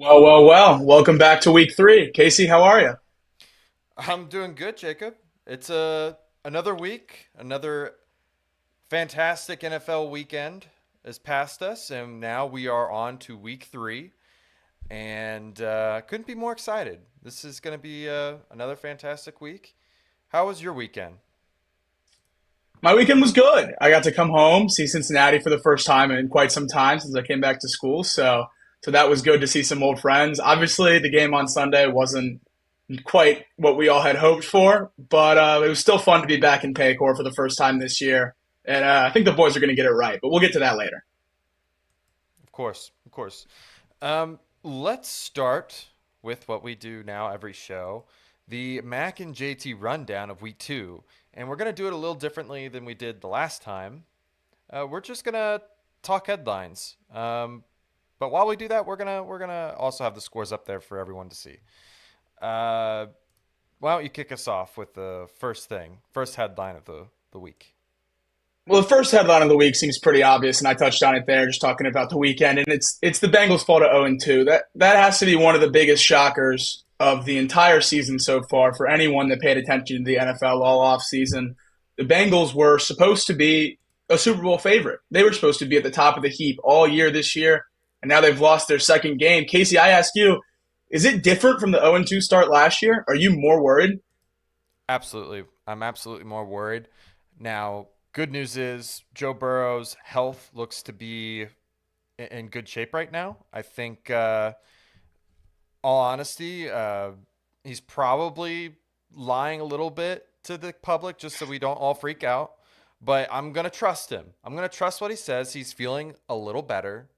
Well. Welcome back to week three. Casey, how are you? I'm doing good, Jacob. It's another week, another fantastic NFL weekend has passed us, and now we are on to week three. And couldn't be more excited. This is going to be another fantastic week. How was your weekend? My weekend was good. I got to come home, see Cincinnati for the first time in quite some time since I came back to school. So that was good to see some old friends. Obviously, the game on Sunday wasn't quite what we all had hoped for, but it was still fun to be back in Paycor for the first time this year. And I think the boys are going to get it right, but we'll get to that later. Of course, of course. Let's start with what we do now every show, the Mac and JT rundown of week two. And we're going to do it a little differently than we did the last time. We're just going to talk headlines. But while we do that, we're gonna also have the scores up there for everyone to see. Uh, why don't you kick us off with the first headline of the week? Well, the first headline of the week seems pretty obvious, and I touched on it there, just talking about the weekend, and it's the Bengals' fall to 0-2. That has to be one of the biggest shockers of the entire season so far for anyone that paid attention to the NFL all off season. The Bengals were supposed to be a Super Bowl favorite. They were supposed to be at the top of the heap all year this year, and now they've lost their second game. Casey, I ask you, is it different from the 0-2 start last year? Are you more worried? Absolutely, I'm absolutely more worried. Now, good news is Joe Burrow's health looks to be in good shape right now. I think, all honesty, he's probably lying a little bit to the public just so we don't all freak out. But I'm gonna trust him. I'm gonna trust what he says. He's feeling a little better.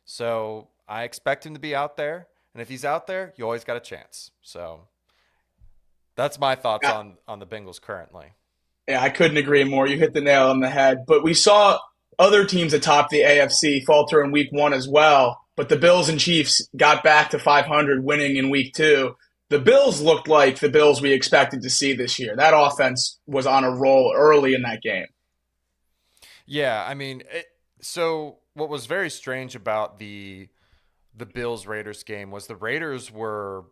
So I expect him to be out there. And if he's out there, you always got a chance. So that's my thoughts Yeah, on the Bengals currently. yeah, I couldn't agree more. You hit the nail on the head. But we saw other teams atop the AFC falter in week one as well. But the Bills and Chiefs got back to 500, winning in week two. The Bills looked like the Bills we expected to see this year. That offense was on a roll early in that game. Yeah, I mean, so what was very strange about the Bills Raiders game was the Raiders were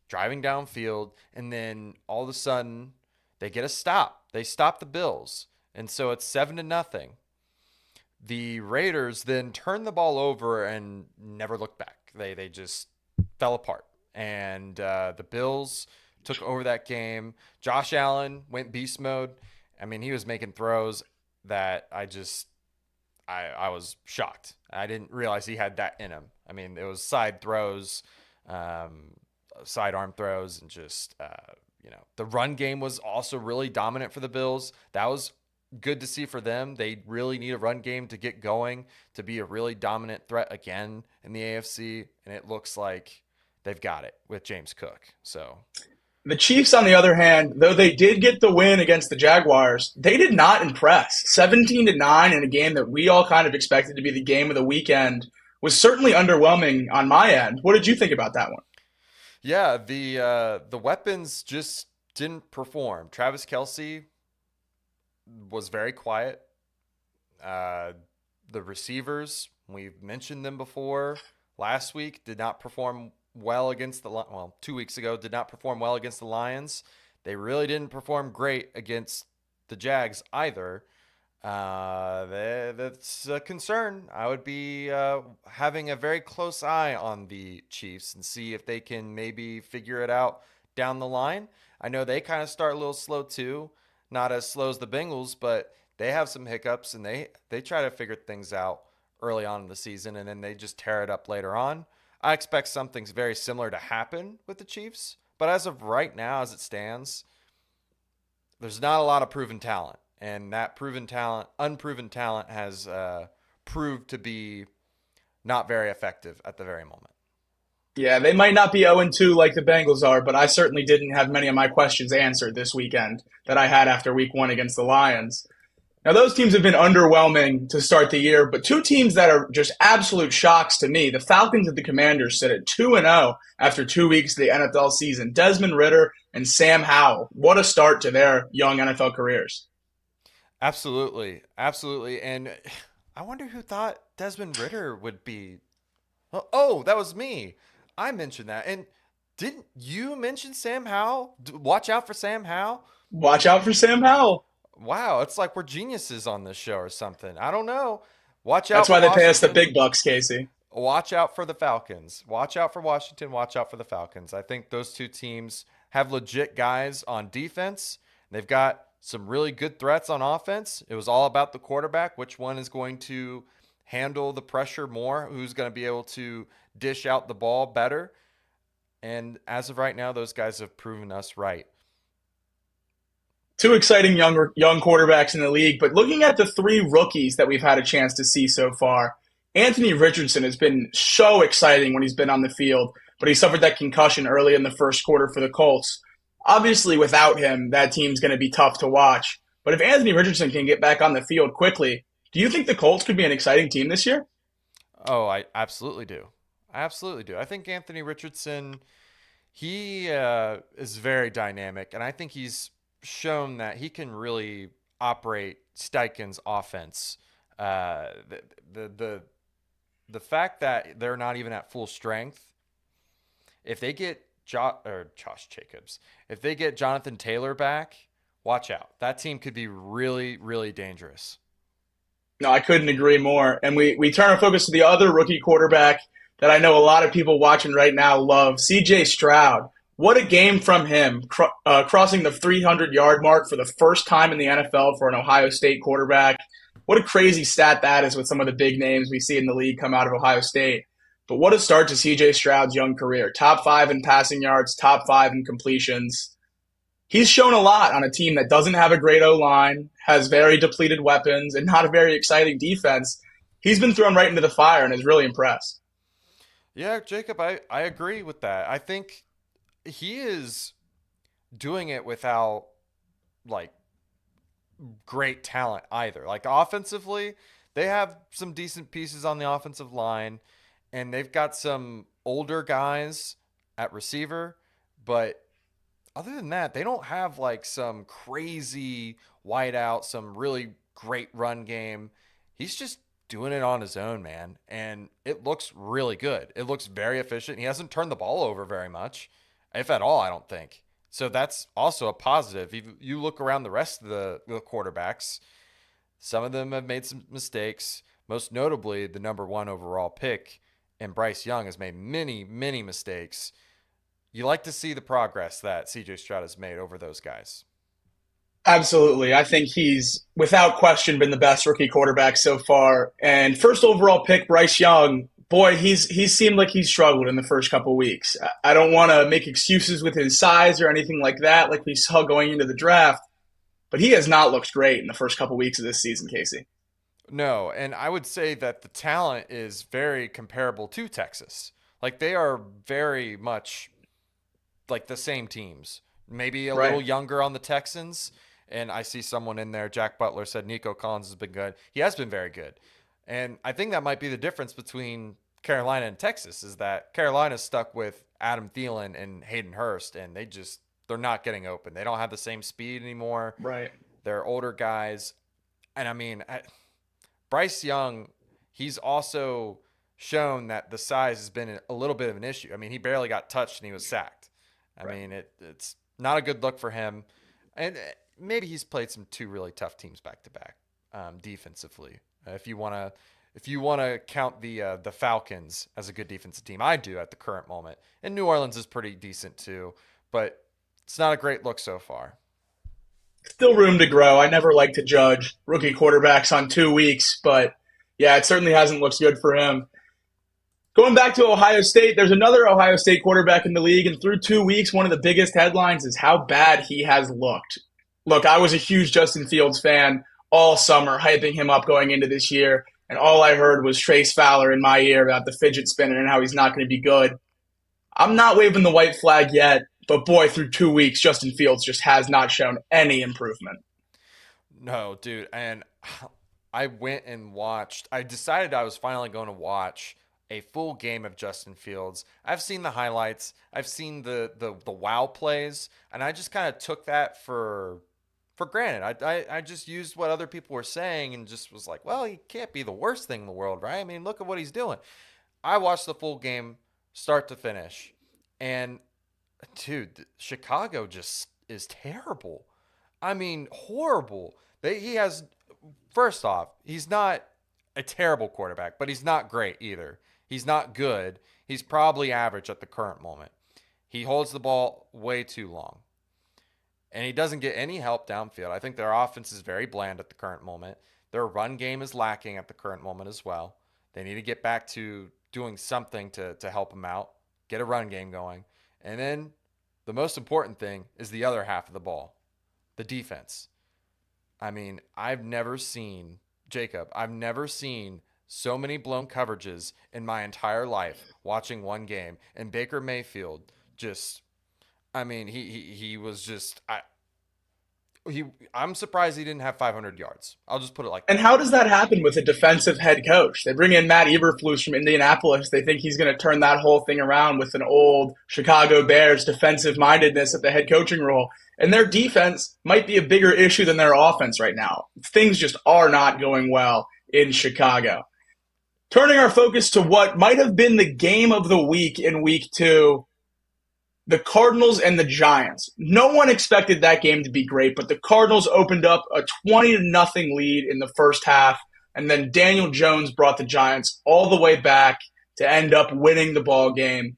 driving downfield and then all of a sudden they get a stop. They stop the Bills. And so it's 7-0. The Raiders then turned the ball over and never looked back. They just fell apart. And the Bills took over that game. Josh Allen went beast mode. I mean, he was making throws that I was shocked. I didn't realize he had that in him. I mean, it was side throws, um, sidearm throws, and just the run game was also really dominant for the Bills. That was good to see for them. They really need a run game to get going to be a really dominant threat again in the AFC, and it looks like they've got it with James Cook. So The Chiefs, on the other hand, though they did get the win against the Jaguars, they did not impress. 17-9 in a game that we all kind of expected to be the game of the weekend was certainly underwhelming on my end. What did you think about that one? yeah, the weapons just didn't perform. Travis Kelsey was very quiet. Uh, the receivers, we've mentioned them before. Last week did not perform well against well, 2 weeks ago did not perform well against the Lions. They really didn't perform great against the Jags either. That's a concern. I would be having a very close eye on the Chiefs and see if they can maybe figure it out down the line. I know they kind of start a little slow too, not as slow as the Bengals, but they have some hiccups and they try to figure things out early on in the season and then they just tear it up later on. I expect something very similar to happen with the Chiefs, but as of right now, as it stands, there's not a lot of proven talent, and that unproven talent, has proved to be not very effective at the very moment. Yeah, they might not be 0-2 like the Bengals are, but I certainly didn't have many of my questions answered this weekend that I had after week one against the Lions. Now, those teams have been underwhelming to start the year, but two teams that are just absolute shocks to me, the Falcons and the Commanders, sit at 2-0 after 2 weeks of the NFL season. Desmond Ritter and Sam Howell. What a start to their young NFL careers. Absolutely, absolutely, and I wonder who thought Desmond Ritter would be Oh, that was me. I mentioned that. And didn't you mention Sam Howell? Watch out for Sam Howell. Watch out for Sam Howell. Wow, it's like we're geniuses on this show or something. I don't know. Watch That's out for why they pay us the Washington. big bucks, Casey. Watch out for the Falcons. Watch out for Washington. Watch out for the Falcons. I think those two teams have legit guys on defense. They've got some really good threats on offense. It was all about the quarterback, which one is going to handle the pressure more, who's going to be able to dish out the ball better. And as of right now, those guys have proven us right. Two exciting young quarterbacks in the league. But looking at the three rookies that we've had a chance to see so far, Anthony Richardson has been so exciting when he's been on the field, but he suffered that concussion early in the first quarter for the Colts. Obviously, without him, that team's going to be tough to watch. But if Anthony Richardson can get back on the field quickly, do you think the Colts could be an exciting team this year? Oh, I absolutely do. I absolutely do. I think Anthony Richardson, he is very dynamic, and I think he's shown that he can really operate Steichen's offense. The, the the the fact that they're not even at full strength, if they get Josh Jacobs, if they get Jonathan Taylor back, watch out. That team could be really, really dangerous. No, I couldn't agree more. And we turn our focus to the other rookie quarterback that I know a lot of people watching right now love, CJ Stroud. What a game from him, crossing the 300-yard mark for the first time in the NFL for an Ohio State quarterback. What a crazy stat that is with some of the big names we see in the league come out of Ohio State. But what a start to CJ Stroud's young career. Top five in passing yards, top five in completions. He's shown a lot on a team that doesn't have a great O line, has very depleted weapons, and not a very exciting defense. He's been thrown right into the fire and is really impressed. Yeah, Jacob, I agree with that. I think he is doing it without like great talent either. Like offensively, they have some decent pieces on the offensive line, and they've got some older guys at receiver, but other than that, they don't have like some crazy wideout, some really great run game. He's just doing it on his own, man. And it looks really good. It looks very efficient. He hasn't turned the ball over very much, if at all, I don't think. So that's also a positive. If you look around the rest of the quarterbacks, some of them have made some mistakes. Most notably, the number one overall pick, and Bryce Young has made many, many mistakes. You like to see the progress that CJ Stroud has made over those guys. Absolutely. I think he's, without question, been the best rookie quarterback so far. And first overall pick, Bryce Young, boy, he's seemed like he's struggled in the first couple weeks. I don't want to make excuses with his size or anything like that, like we saw going into the draft, but he has not looked great in the first couple weeks of this season, Casey. No, and I would say that the talent is very comparable to Texas. Like they are very much like the same teams. Maybe a little Right. younger on the Texans. And I see someone in there. Jack Butler said Nico Collins has been good. He has been very good. And I think that might be the difference between Carolina and Texas is that Carolina's stuck with Adam Thielen and Hayden Hurst, and they're not getting open. They don't have the same speed anymore. Right. They're older guys. And I mean, Bryce Young, he's also shown that the size has been a little bit of an issue. I mean, he barely got touched and he was sacked. I Right. mean, it's not a good look for him. And maybe he's played some two really tough teams back to back defensively. If you want to count the Falcons as a good defensive team, I do at the current moment. And New Orleans is pretty decent too, but it's not a great look so far. Still room to grow. I never like to judge rookie quarterbacks on 2 weeks, but yeah, it certainly hasn't looked good for him. Going back to Ohio State, there's another Ohio State quarterback in the league, and through 2 weeks, one of the biggest headlines is how bad he has looked. Look, I was a huge Justin Fields fan all summer, hyping him up going into this year, and all I heard was Trace Fowler in my ear about the fidget spinner and how he's not going to be good. I'm not waving the white flag yet, but boy, through 2 weeks, Justin Fields just has not shown any improvement. No, dude. And I went and watched. I decided I was finally going to watch a full game of Justin Fields. I've seen the highlights. I've seen the wow plays, and I just kind of took that for granted. I just used what other people were saying and just was like, well, he can't be the worst thing in the world, right? I mean, look at what he's doing. I watched the full game start to finish, and dude, Chicago just is terrible. I mean, horrible. He has, first off, he's not a terrible quarterback, but he's not great either. He's not good. He's probably average at the current moment. He holds the ball way too long, and he doesn't get any help downfield. I think their offense is very bland at the current moment. Their run game is lacking at the current moment as well. They need to get back to doing something to help him out, get a run game going. And then the most important thing is the other half of the ball, the defense. I mean, I've never seen so many blown coverages in my entire life watching one game. And Baker Mayfield just, I mean, he was just, I'm surprised he didn't have 500 yards. I'll just put it like And that. how does that happen with a defensive head coach? They bring in Matt Eberflus from Indianapolis. They think he's going to turn that whole thing around with an old Chicago Bears defensive mindedness at the head coaching role. And their defense might be a bigger issue than their offense right now. Things just are not going well in Chicago. Turning our focus to what might have been the game of the week in week two, the Cardinals and the Giants. No one expected that game to be great, but the Cardinals opened up a 20 to nothing lead in the first half, and then Daniel Jones brought the Giants all the way back to end up winning the ball game.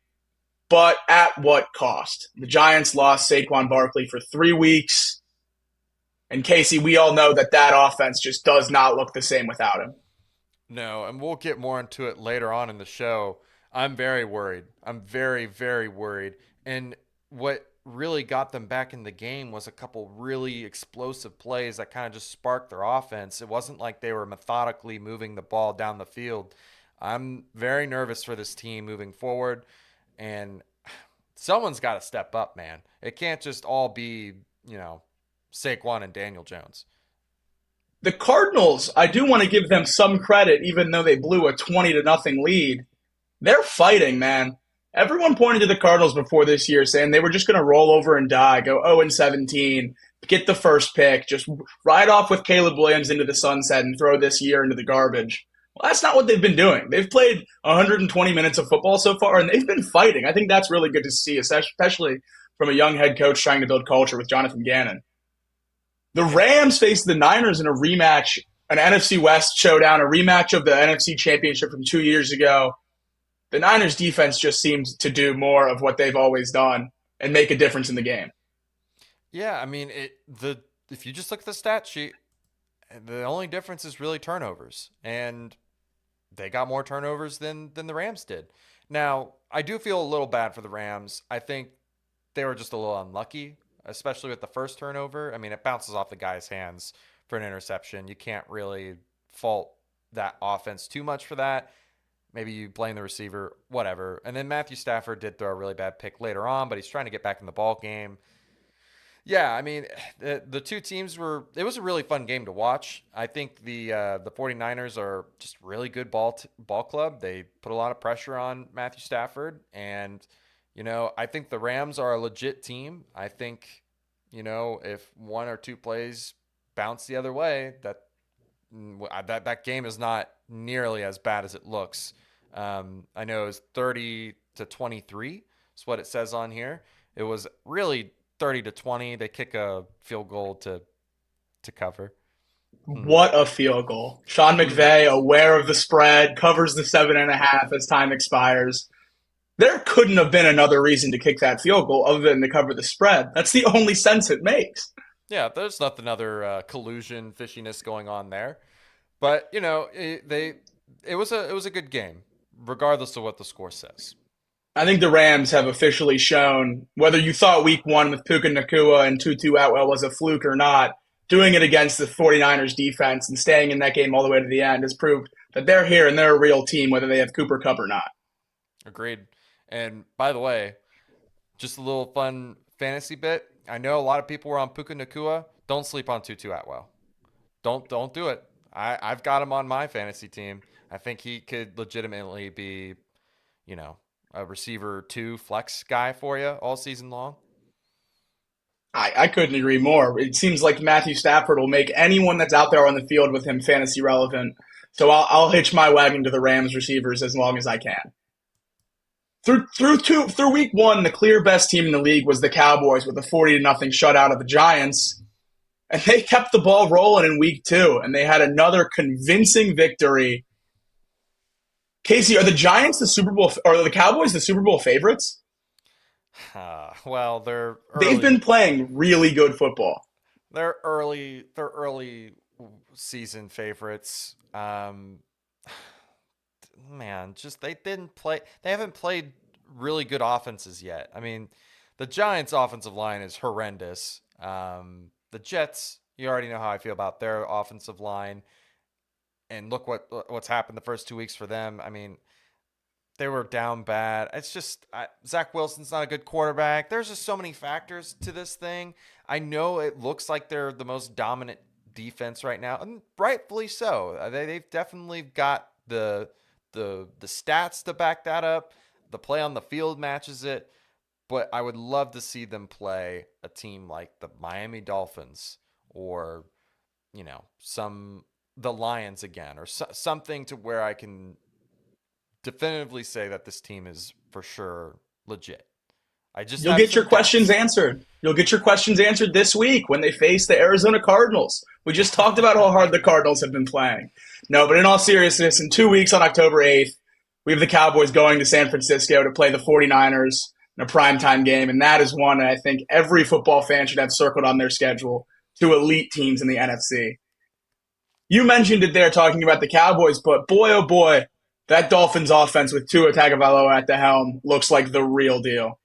But at what cost? The Giants lost Saquon Barkley for 3 weeks. And Casey, we all know that that offense just does not look the same without him. No, and we'll get more into it later on in the show. I'm very worried. I'm very, very worried. And what really got them back in the game was a couple really explosive plays that kind of just sparked their offense. It wasn't like they were methodically moving the ball down the field. I'm very nervous for this team moving forward, and someone's got to step up, man. It can't just all be, Saquon and Daniel Jones. The Cardinals, I do want to give them some credit, even though they blew a 20 to nothing lead. They're fighting, man. Everyone pointed to the Cardinals before this year saying they were just going to roll over and die, go 0 and 17, get the first pick, just ride off with Caleb Williams into the sunset and throw this year into the garbage. Well, that's not what they've been doing. They've played 120 minutes of football so far, and they've been fighting. I think that's really good to see, especially from a young head coach trying to build culture with Jonathan Gannon. The Rams faced the Niners in a rematch, an NFC West showdown, a rematch of the NFC Championship from 2 years ago. The Niners defense just seems to do more of what they've always done and make a difference in the game. Yeah, I mean, if you just look at the stat sheet, the only difference is really turnovers, and they got more turnovers than the Rams did. Now, I do feel a little bad for the Rams. I think they were just a little unlucky, especially with the first turnover. I mean, it bounces off the guy's hands for an interception. You can't really fault that offense too much for that. Maybe you blame the receiver, whatever. And then Matthew Stafford did throw a really bad pick later on, but he's trying to get back in the ball game. Yeah, I mean, the two teams it was a really fun game to watch. I think the 49ers are just really good ball club. They put a lot of pressure on Matthew Stafford, and I think the Rams are a legit team. I think, if one or two plays bounce the other way, that game is not nearly as bad as it looks. I know it's 30-23 is what it says on here. It was really 30-20. They kick a field goal to cover. What a field goal. Sean McVay, aware of the spread, covers the 7.5 as time expires. There couldn't have been another reason to kick that field goal other than to cover the spread. That's the only sense it makes. Yeah, there's nothing other collusion, fishiness going on there. But, it was a good game, regardless of what the score says. I think the Rams have officially shown, whether you thought week one with Puka Nacua and Tutu Atwell was a fluke or not, doing it against the 49ers defense and staying in that game all the way to the end has proved that they're here and they're a real team, whether they have Cooper Kupp or not. Agreed. And by the way, just a little fun fantasy bit. I know a lot of people were on Puka Nacua. Don't sleep on Tutu Atwell. Don't do it. I've got him on my fantasy team. I think he could legitimately be, a receiver 2 flex guy for you all season long. I couldn't agree more. It seems like Matthew Stafford will make anyone that's out there on the field with him fantasy relevant. So I'll hitch my wagon to the Rams receivers as long as I can. Through week one, the clear best team in the league was the Cowboys with a 40 to nothing shutout of the Giants. And they kept the ball rolling in week two, and they had another convincing victory. Casey, are the Giants the Super Bowl, or are the Cowboys the Super Bowl favorites? Well, they're They've early. been playing really good football. They're early season favorites. Man, just they didn't play. They haven't played really good offenses yet. I mean, the Giants' offensive line is horrendous. The Jets, you already know how I feel about their offensive line, and look what's happened the first 2 weeks for them. I mean, they were down bad. It's just Zach Wilson's not a good quarterback. There's just so many factors to this thing. I know it looks like they're the most dominant defense right now, and rightfully so. They've definitely got the stats to back that up. The play on the field matches it. But I would love to see them play a team like the Miami Dolphins or some the Lions again or something to where I can definitively say that this team is for sure legit. I just You'll have get your some questions doubts. answered. You'll get your questions answered this week when they face the Arizona Cardinals. We just talked about how hard the Cardinals have been playing. No, but in all seriousness, in 2 weeks on October 8th, we have the Cowboys going to San Francisco to play the 49ers in a primetime game, and that is one I think every football fan should have circled on their schedule. Two elite teams in the NFC. You mentioned it there talking about the Cowboys, but boy, oh boy, that Dolphins offense with Tua Tagovailoa at the helm looks like the real deal.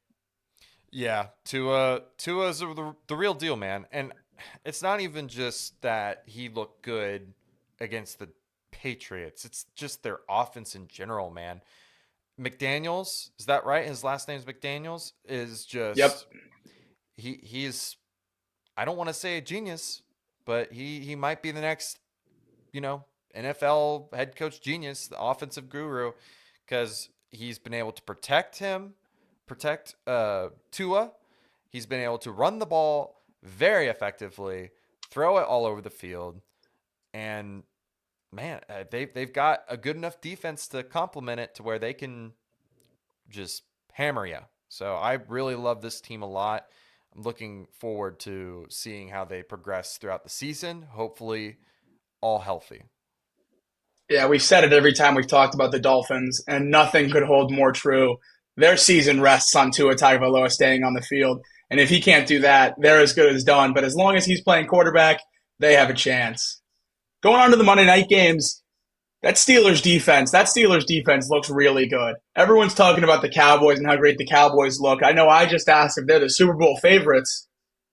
Yeah, Tua's the real deal, man. And it's not even just that he looked good against the Patriots. It's just their offense in general, man. McDaniels, is that right? His last name's McDaniels. Is Yep. just he's I don't want to say a genius, but he might be the next, you know, NFL head coach genius, the offensive guru, because he's been able to protect Tua. He's been able to run the ball very effectively, throw it all over the field, and man, they've got a good enough defense to complement it to where they can just hammer you. So I really love this team a lot. I'm looking forward to seeing how they progress throughout the season. Hopefully, all healthy. Yeah, we've said it every time we've talked about the Dolphins, and nothing could hold more true. Their season rests on Tua Tagovailoa staying on the field, and if he can't do that, they're as good as done. But as long as he's playing quarterback, they have a chance. Going on to the Monday night games, that Steelers defense looks really good. Everyone's talking about the Cowboys and how great the Cowboys look. I know I just asked if they're the Super Bowl favorites,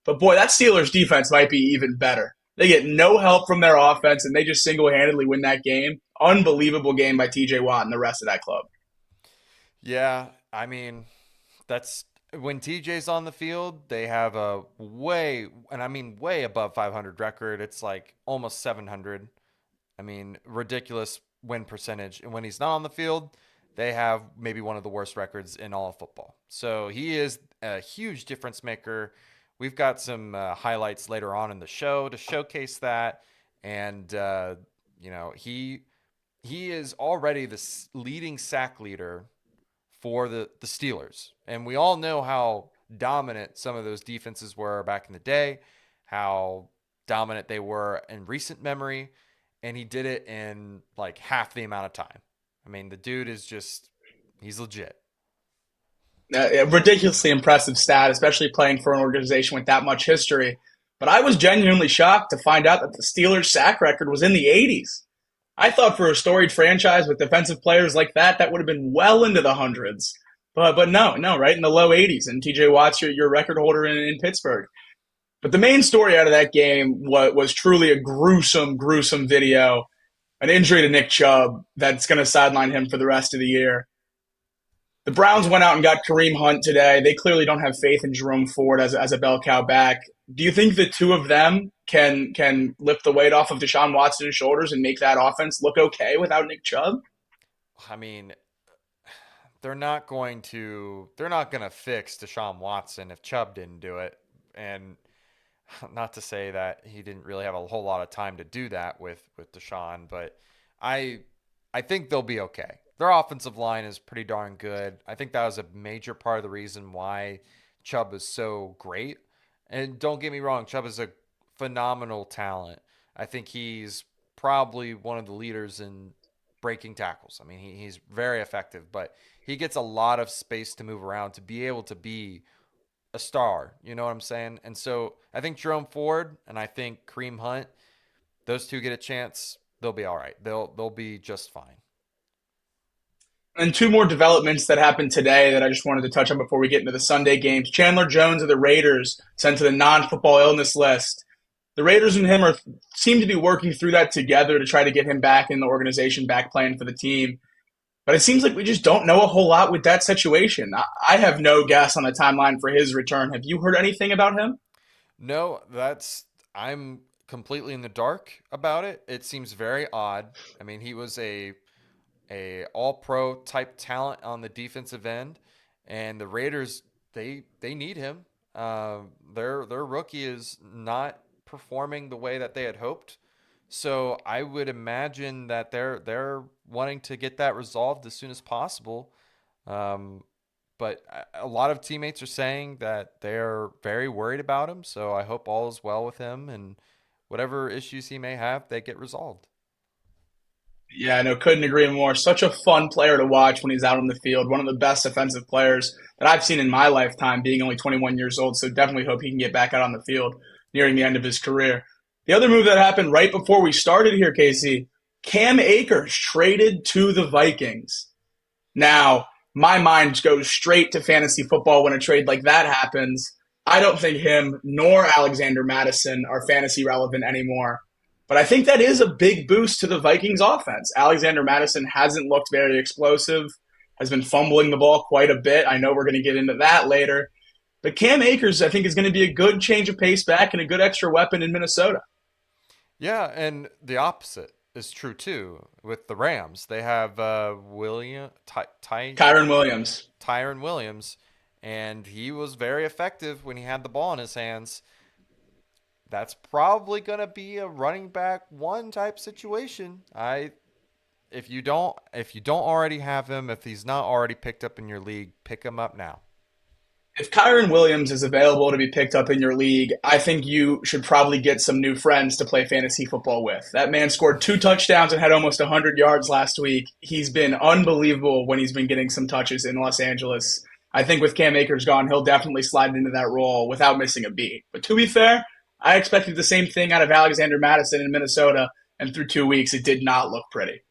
but boy, that Steelers defense might be even better. They get no help from their offense, and they just single handedly win that game. Unbelievable game by TJ Watt and the rest of that club. Yeah, I mean, that's when TJ's on the field, they have a way, and I mean way above 500 record. It's like almost 700. I mean, ridiculous win percentage. And when he's not on the field, they have maybe one of the worst records in all of football. So he is a huge difference maker. We've got some highlights later on in the show to showcase that. And, he is already the leading sack leader for the Steelers. And we all know how dominant some of those defenses were back in the day, how dominant they were in recent memory. And he did it in like half the amount of time. I mean, the dude is just, he's legit. A ridiculously impressive stat, especially playing for an organization with that much history. But I was genuinely shocked to find out that the Steelers' sack record was in the 80s. I thought for a storied franchise with defensive players like that, that would have been well into the hundreds. But no, right in the low 80s. And TJ Watt's your record holder in Pittsburgh. But the main story out of that game was truly a gruesome video, an injury to Nick Chubb that's going to sideline him for the rest of the year. The Browns Yeah. went out and got Kareem Hunt today. They clearly don't have faith in Jerome Ford as a bell cow back. Do you think the two of them can lift the weight off of Deshaun Watson's shoulders and make that offense look okay without Nick Chubb? I mean, they're not going to fix Deshaun Watson if Chubb didn't do it. And not to say that he didn't really have a whole lot of time to do that with Deshaun, but I I think they'll be okay. Their offensive line is pretty darn good. I think that was a major part of the reason why Chubb is so great. And don't get me wrong, Chubb is a phenomenal talent. I think he's probably one of the leaders in breaking tackles. I mean, he's very effective, but he gets a lot of space to move around to be able to be a star. You know what I'm saying? And so I think Jerome Ford and I think Kareem Hunt, those two get a chance, they'll be all right. They'll be just fine. And two more developments that happened today that I just wanted to touch on before we get into the Sunday games. Chandler Jones of the Raiders sent to the non-football illness list. The Raiders and him seem to be working through that together to try to get him back in the organization, back playing for the team. But it seems like we just don't know a whole lot with that situation. I have no guess on the timeline for his return. Have you heard anything about him? No, that's I'm completely in the dark about it. It seems very odd. I mean, he was a all pro type talent on the defensive end, and the Raiders they need him. Their rookie is not performing the way that they had hoped. So I would imagine that they're wanting to get that resolved as soon as possible. Um, but a lot of teammates are saying that they're very worried about him. So I hope all is well with him and whatever issues he may have, they get resolved. Yeah, no, couldn't agree more. Such a fun player to watch when he's out on the field. One of the best offensive players that I've seen in my lifetime, being only 21 years old. So definitely hope he can get back out on the field nearing the end of his career. The other move that happened right before we started here, Casey, Cam Akers traded to the Vikings. Now, my mind goes straight to fantasy football when a trade like that happens. I don't think him nor Alexander Madison are fantasy relevant anymore. But I think that is a big boost to the Vikings offense. Alexander Madison hasn't looked very explosive, has been fumbling the ball quite a bit. I know we're going to get into that later. But Cam Akers, I think, is going to be a good change of pace back and a good extra weapon in Minnesota. Yeah, and the opposite is true too with the Rams. They have Kyron Williams. Tyron Williams, and he was very effective when he had the ball in his hands. That's probably going to be a running back one type situation. I if you don't already have him, if he's not already picked up in your league, pick him up now. If Kyron Williams is available to be picked up in your league, I think you should probably get some new friends to play fantasy football with. That man scored two touchdowns and had almost 100 yards last week. He's been unbelievable when he's been getting some touches in Los Angeles. I think with Cam Akers gone, he'll definitely slide into that role without missing a beat. But to be fair, I expected the same thing out of Alexander Madison in Minnesota, and through 2 weeks, it did not look pretty.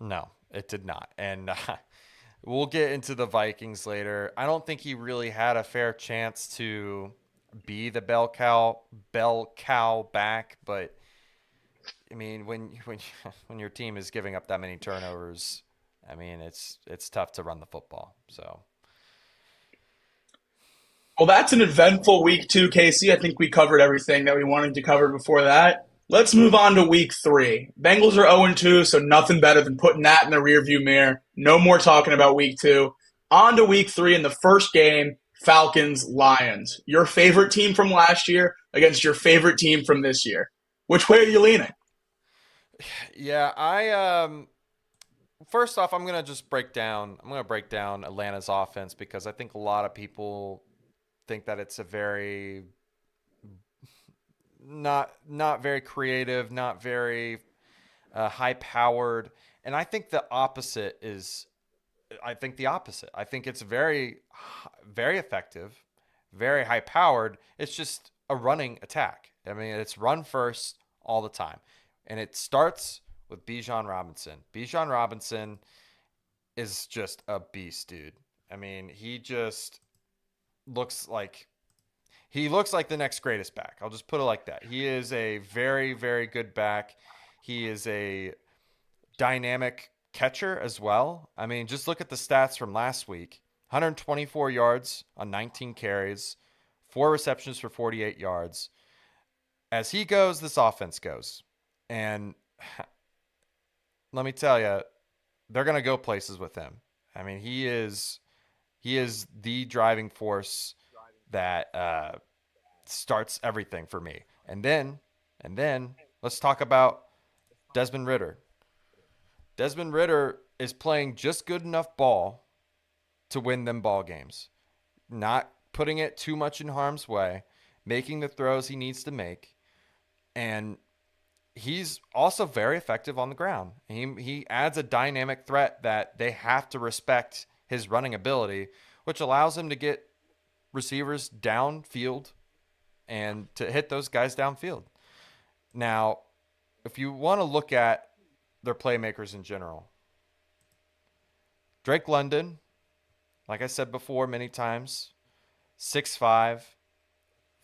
No, it did not. And we'll get into the Vikings later. I don't think he really had a fair chance to be the bell cow back, but I mean when when your team is giving up that many turnovers, I mean it's tough to run the football. So Well, that's an eventful week too, Casey. I think we covered everything that we wanted to cover before that. Let's move on to week three. Bengals are 0-2, so nothing better than putting that in the rearview mirror. No more talking about week two. On to week three in the first game, Falcons Lions. Your favorite team from last year against your favorite team from this year. Which way are you leaning? yeah, I first off I'm gonna break down Atlanta's offense because I think a lot of people think that it's a very not very creative, not very high powered, and I think the opposite. I think it's very effective, very high powered. It's just a running attack. I mean, it's run first all the time, and it starts with Bijan Robinson. Bijan Robinson is just a beast, dude. I mean, looks like he looks like the next greatest back. I'll just put it like that. He is a very, very good back. He is a dynamic catcher as well. I mean, just look at the stats from last week: 124 yards on 19 carries, four receptions for 48 yards. As he goes, this offense goes. And let me tell you, they're going to go places with him. I mean, he is the driving force that starts everything for me. And then let's talk about Desmond Ritter. Desmond Ritter is playing just good enough ball to win them ball games, not putting it too much in harm's way, making the throws he needs to make, and he's also very effective on the ground. He adds a dynamic threat that they have to respect his running ability, which allows him to get receivers downfield and to hit those guys downfield. Now, if you want to look at their playmakers in general, Drake London, like I said before many times, 6'5",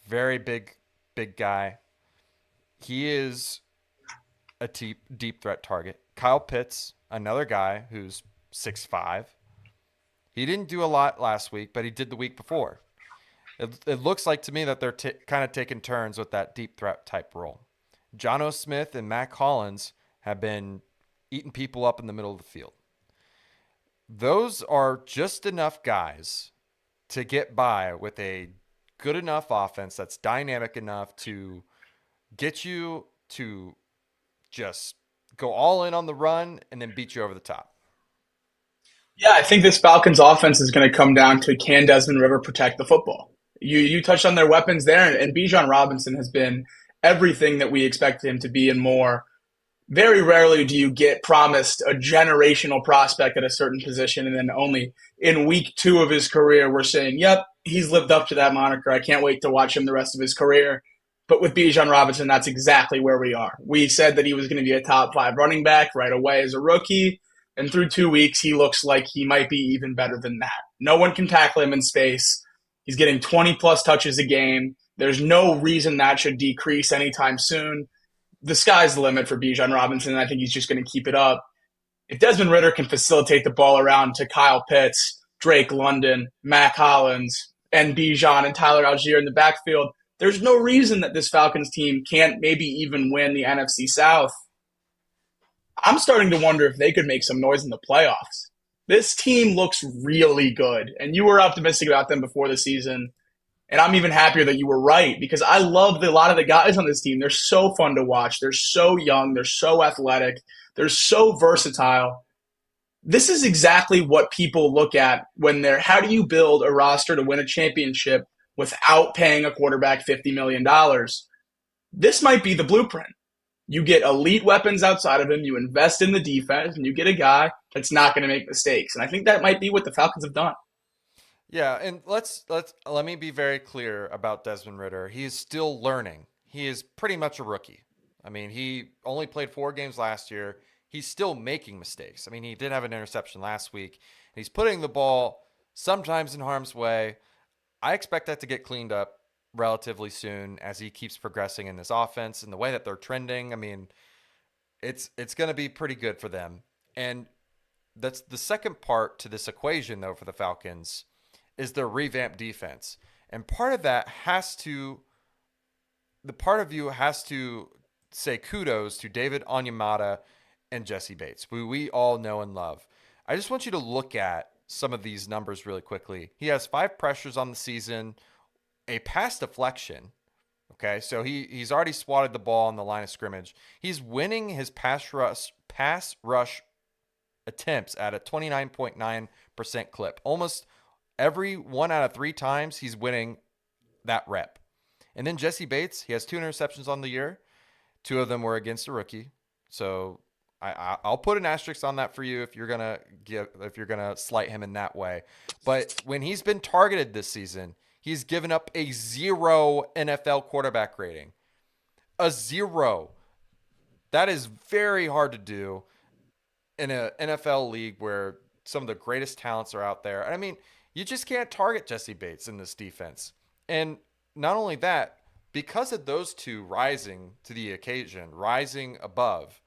very big guy. He is a deep threat target. Kyle Pitts, another guy who's 6'5". He didn't do a lot last week, but he did the week before. It looks like to me that they're kind of taking turns with that deep threat type role. Jono Smith and Matt Collins have been eating people up in the middle of the field. Those are just enough guys to get by with a good enough offense that's dynamic enough to get you to just go all in on the run and then beat you over the top. Yeah, I think this Falcons offense is going to come down to, can Desmond Ritter protect the football? You touched on their weapons there, and Bijan Robinson has been everything that we expected him to be and more. Very rarely do you get promised a generational prospect at a certain position, and then only in week 2 of his career we're saying, "Yep, he's lived up to that moniker. I can't wait to watch him the rest of his career." But with Bijan Robinson, that's exactly where we are. We said that he was going to be a top 5 running back right away as a rookie. And through 2 weeks, he looks like he might be even better than that. No one can tackle him in space. He's getting 20 plus touches a game. There's no reason that should decrease anytime soon. The sky's the limit for Bijan Robinson, and I think he's just going to keep it up. If Desmond Ritter can facilitate the ball around to Kyle Pitts, Drake London, Mac Hollins, and Bijan and Tyler Algier in the backfield, there's no reason that this Falcons team can't maybe even win the NFC South. I'm starting to wonder if they could make some noise in the playoffs. This team looks really good, and you were optimistic about them before the season. And I'm even happier that you were right because I love a lot of the guys on this team. They're so fun to watch. They're so young. They're so athletic. They're so versatile. This is exactly what people look at when they're, how do you build a roster to win a championship without paying a quarterback $50 million? This might be the blueprint. You get elite weapons outside of him, you invest in the defense, and you get a guy that's not going to make mistakes. And I think that might be what the Falcons have done. Yeah, and let me be very clear about Desmond Ritter. He is still learning. He is pretty much a rookie. I mean, he only played 4 games last year. He's still making mistakes. I mean, he did have an interception last week. And he's putting the ball sometimes in harm's way. I expect that to get cleaned up relatively soon as he keeps progressing in this offense and the way that they're trending. I mean, it's going to be pretty good for them. And that's the second part to this equation, though, for the Falcons is their revamped defense. And part of that the part of you has to say kudos to David Onyemata and Jesse Bates, who we all know and love. I just want you to look at some of these numbers really quickly. He has 5 pressures on the season, a pass deflection. Okay, so he's already swatted the ball on the line of scrimmage. He's winning his pass rush attempts at a 29.9% clip. Almost every 1 out of 3 times he's winning that rep. And then Jesse Bates, he has 2 interceptions on the year. 2 of them were against a rookie. So I'll put an asterisk on that for you if you're gonna slight him in that way. But when he's been targeted this season, he's given up a 0 NFL quarterback rating. A 0. That is very hard to do in an NFL league where some of the greatest talents are out there. I mean, you just can't target Jesse Bates in this defense. And not only that, because of those 2 rising to the occasion, rising above,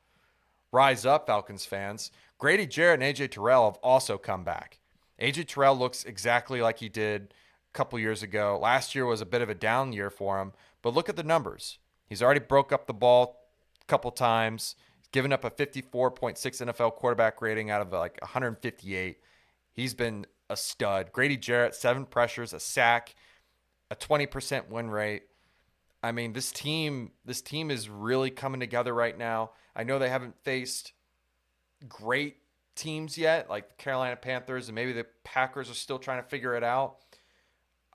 rise up, Falcons fans, Grady Jarrett and A.J. Terrell have also come back. A.J. Terrell looks exactly like he did a couple years ago. Last year was a bit of a down year for him, but look at the numbers. He's already broke up the ball a couple times, given up a 54.6 NFL quarterback rating out of like 158. He's been a stud. Grady Jarrett, 7 pressures, a sack, a 20% win rate. I mean, this team is really coming together right now. I know they haven't faced great teams yet, like the Carolina Panthers, and maybe the Packers are still trying to figure it out.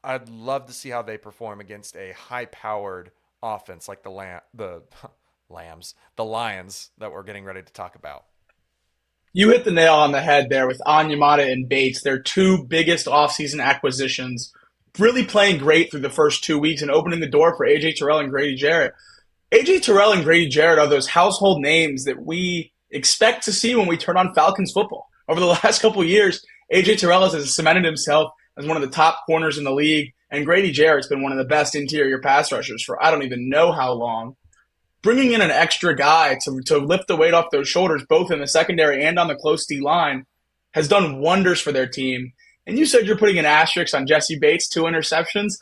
I'd love to see how they perform against a high-powered offense like the Lambs, the Lions that we're getting ready to talk about. You hit the nail on the head there with Onyemata and Bates, their two biggest offseason acquisitions, really playing great through the first 2 weeks and opening the door for AJ Terrell and Grady Jarrett. AJ Terrell and Grady Jarrett are those household names that we expect to see when we turn on Falcons football. Over the last couple of years, AJ Terrell has cemented himself as one of the top corners in the league, and Grady Jarrett's been one of the best interior pass rushers for I don't even know how long. Bringing in an extra guy to lift the weight off those shoulders, both in the secondary and on the close D line, has done wonders for their team. And you said you're putting an asterisk on Jesse Bates' 2 interceptions.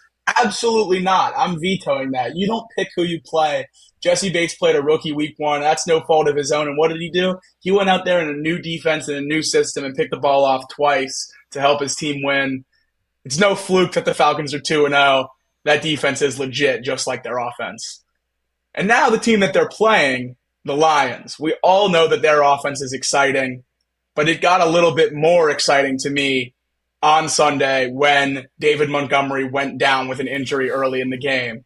Absolutely not. I'm vetoing that. You don't pick who you play. Jesse Bates played a rookie week 1. That's no fault of his own. And what did he do? He went out there in a new defense and a new system and picked the ball off twice to help his team win. It's no fluke that the Falcons are 2-0. That defense is legit, just like their offense. And now the team that they're playing, the Lions, we all know that their offense is exciting, but it got a little bit more exciting to me on Sunday when David Montgomery went down with an injury early in the game.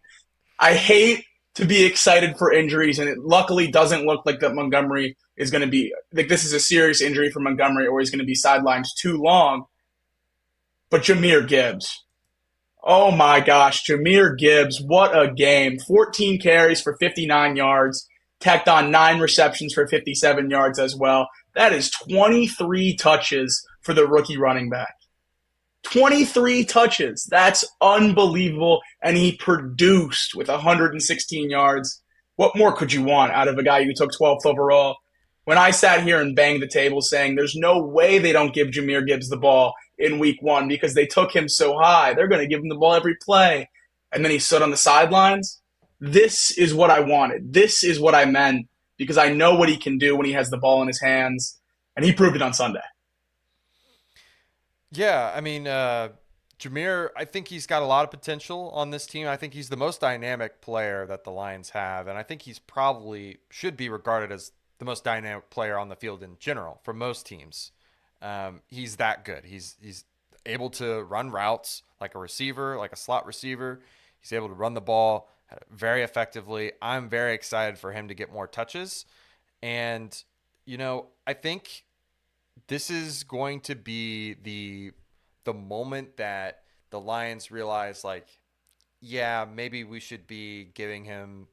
I hate to be excited for injuries, and it luckily doesn't look like that Montgomery is going to be, like this is a serious injury for Montgomery or he's going to be sidelined too long. But Jahmyr Gibbs. Oh my gosh, Jahmyr Gibbs, what a game. 14 carries for 59 yards, tacked on 9 receptions for 57 yards as well. That is 23 touches for the rookie running back. 23 touches. That's unbelievable. And he produced with 116 yards. What more could you want out of a guy who took 12th overall? When I sat here and banged the table saying there's no way they don't give Jahmyr Gibbs the ball in week 1 because they took him so high. They're going to give him the ball every play. And then he stood on the sidelines. This is what I wanted. This is what I meant because I know what he can do when he has the ball in his hands. And he proved it on Sunday. Yeah, I mean, Jahmyr, I think he's got a lot of potential on this team. I think he's the most dynamic player that the Lions have, and I think he's probably should be regarded as the most dynamic player on the field in general for most teams. He's that good. He's able to run routes like a receiver, like a slot receiver. He's able to run the ball very effectively. I'm very excited for him to get more touches, and I think this is going to be the moment that the Lions realize, like, yeah, maybe we should be giving him,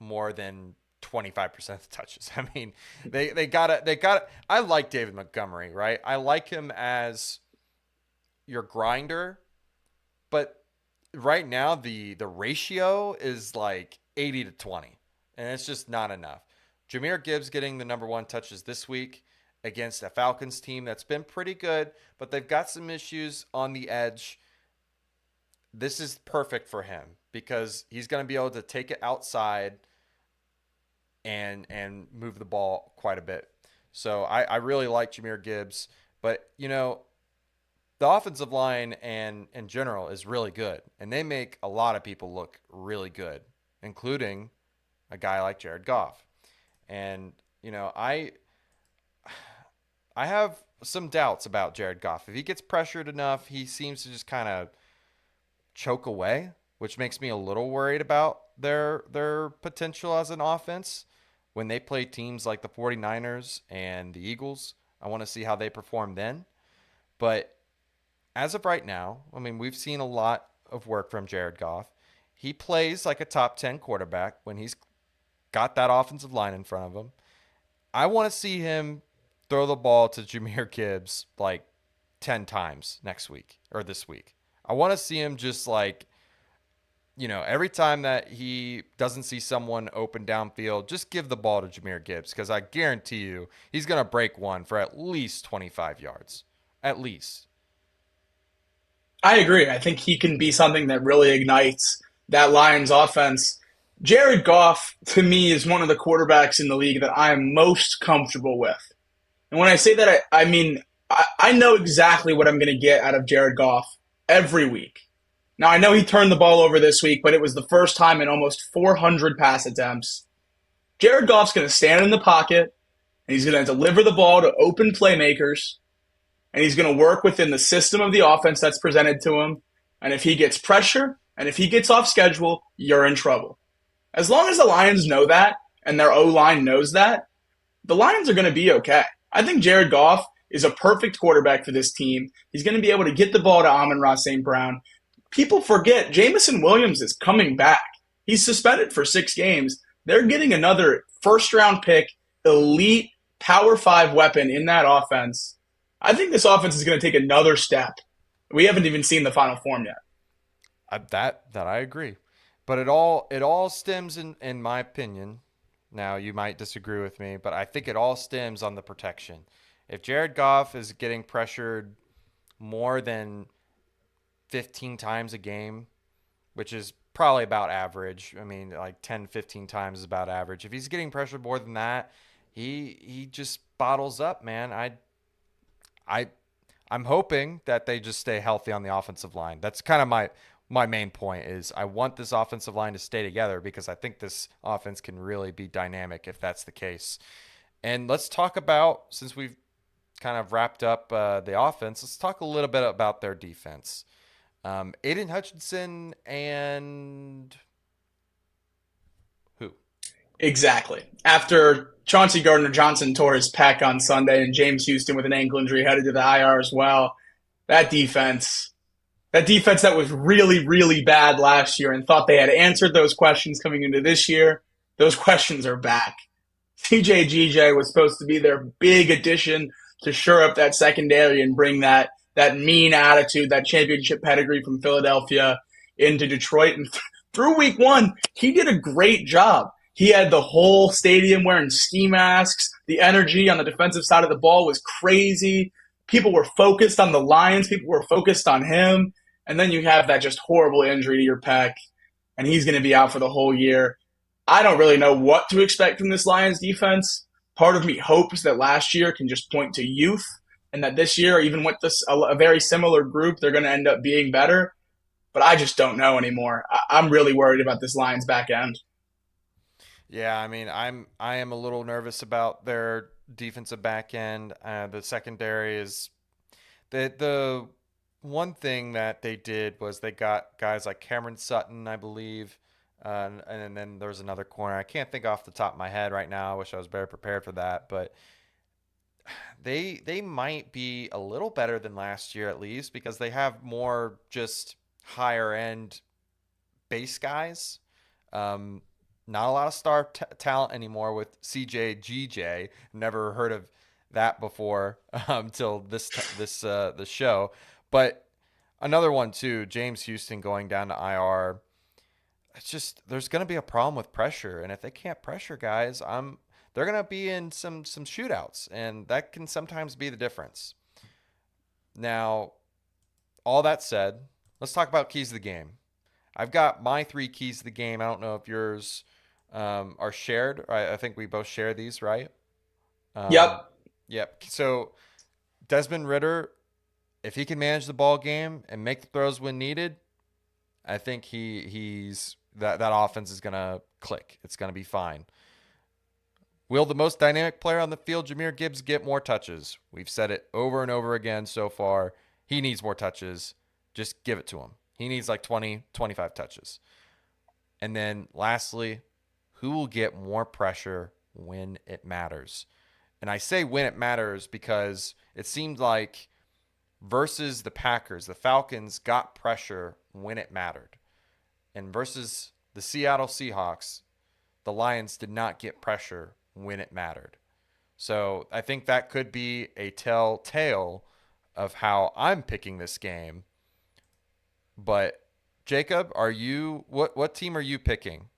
more than 25% of the touches. I mean, they gotta. I like David Montgomery, right? I like him as your grinder, but right now the ratio is like 80-20, and it's just not enough. Jahmyr Gibbs getting the number 1 touches this week against a Falcons team that's been pretty good, but they've got some issues on the edge. This is perfect for him because he's going to be able to take it outside and move the ball quite a bit. So I really like Jahmyr Gibbs, but the offensive line and in general is really good, and they make a lot of people look really good, including a guy like Jared Goff. And I have some doubts about Jared Goff. If he gets pressured enough, he seems to just kind of choke away, which makes me a little worried about their potential as an offense. When they play teams like the 49ers and the Eagles, I want to see how they perform then. But as of right now, I mean, we've seen a lot of work from Jared Goff. He plays like a top 10 quarterback when he's got that offensive line in front of him. I want to see him throw the ball to Jahmyr Gibbs like 10 times next week or this week. I want to see him just like, every time that he doesn't see someone open downfield, just give the ball to Jahmyr Gibbs because I guarantee you he's going to break one for at least 25 yards. At least. I agree. I think he can be something that really ignites that Lions offense. Jared Goff, to me, is one of the quarterbacks in the league that I am most comfortable with. And when I say that, I mean, I know exactly what I'm going to get out of Jared Goff every week. Now, I know he turned the ball over this week, but it was the first time in almost 400 pass attempts. Jared Goff's going to stand in the pocket. and he's going to deliver the ball to open playmakers, and he's going to work within the system of the offense that's presented to him. And if he gets pressure and if he gets off schedule, you're in trouble. As long as the Lions know that and their O line knows that, the Lions are going to be okay. I think Jared Goff is a perfect quarterback for this team. He's going to be able to get the ball to Amon-Ra St. Brown. People forget Jamison Williams is coming back. He's suspended for 6 games. They're getting another first-round pick, elite Power 5 weapon in that offense. I think this offense is going to take another step. We haven't even seen the final form yet. That I agree, but it all stems in my opinion. Now you might disagree with me, but I think it all stems on the protection. If Jared Goff is getting pressured more than 15 times a game, which is probably about average. I mean, like 10, 15 times is about average. If he's getting pressured more than that, he just bottles up, man. I I'm hoping that they just stay healthy on the offensive line. That's kind of my main point is I want this offensive line to stay together because I think this offense can really be dynamic if that's the case. And let's talk about, since we've kind of wrapped up the offense, let's talk a little bit about their defense. Aiden Hutchinson and who? Exactly. After Chauncey Gardner-Johnson tore his pec on Sunday and James Houston with an ankle injury headed to the IR as well, that defense, that was really, really bad last year and thought they had answered those questions coming into this year, those questions are back. CJ was supposed to be their big addition to shore up that secondary and bring that mean attitude, that championship pedigree from Philadelphia into Detroit. And through week 1, he did a great job. He had the whole stadium wearing ski masks. The energy on the defensive side of the ball was crazy. People were focused on the Lions. People were focused on him. And then you have that just horrible injury to your pec, and he's going to be out for the whole year. I don't really know what to expect from this Lions defense. Part of me hopes that last year can just point to youth and that this year, even with a very similar group, they're going to end up being better. But I just don't know anymore. I'm really worried about this Lions back end. Yeah, I mean, I am a little nervous about their defensive back end. The secondary is the one thing that they did was they got guys like Cameron Sutton, I believe, and then there's another corner. I can't think off the top of my head right now. I wish I was better prepared for that, but they might be a little better than last year at least because they have more just higher end base guys. Not a lot of star talent anymore with CJ. Never heard of that before till this show. But another one too, James Houston going down to IR. It's just there's going to be a problem with pressure, and if they can't pressure guys, they're going to be in some shootouts, and that can sometimes be the difference. Now, all that said, let's talk about keys to the game. I've got my 3 keys to the game. I don't know if yours are shared. I think we both share these, right? Yep. Yep. So Desmond Ridder, if he can manage the ball game and make the throws when needed, I think he's that offense is gonna click. It's gonna be fine. Will the most dynamic player on the field, Jahmyr Gibbs, get more touches? We've said it over and over again so far. He needs more touches. Just give it to him. He needs like 20, 25 touches. And then lastly, who will get more pressure when it matters? And I say when it matters because it seemed like versus the Packers, the Falcons got pressure when it mattered. And versus the Seattle Seahawks, the Lions did not get pressure when it mattered. So I think that could be a telltale of how I'm picking this game. But Jacob, what team are you picking?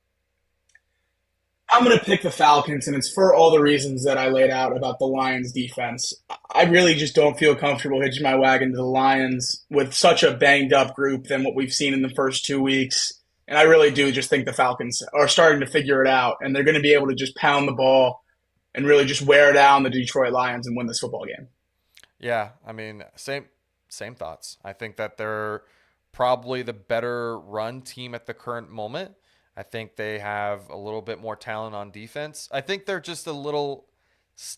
I'm going to pick the Falcons, and it's for all the reasons that I laid out about the Lions defense. I really just don't feel comfortable hitching my wagon to the Lions with such a banged up group than what we've seen in the first 2 weeks. And I really do just think the Falcons are starting to figure it out, and they're going to be able to just pound the ball and really just wear down the Detroit Lions and win this football game. Yeah, I mean, same thoughts. I think that they're probably the better run team at the current moment. I think they have a little bit more talent on defense. I think they're just a little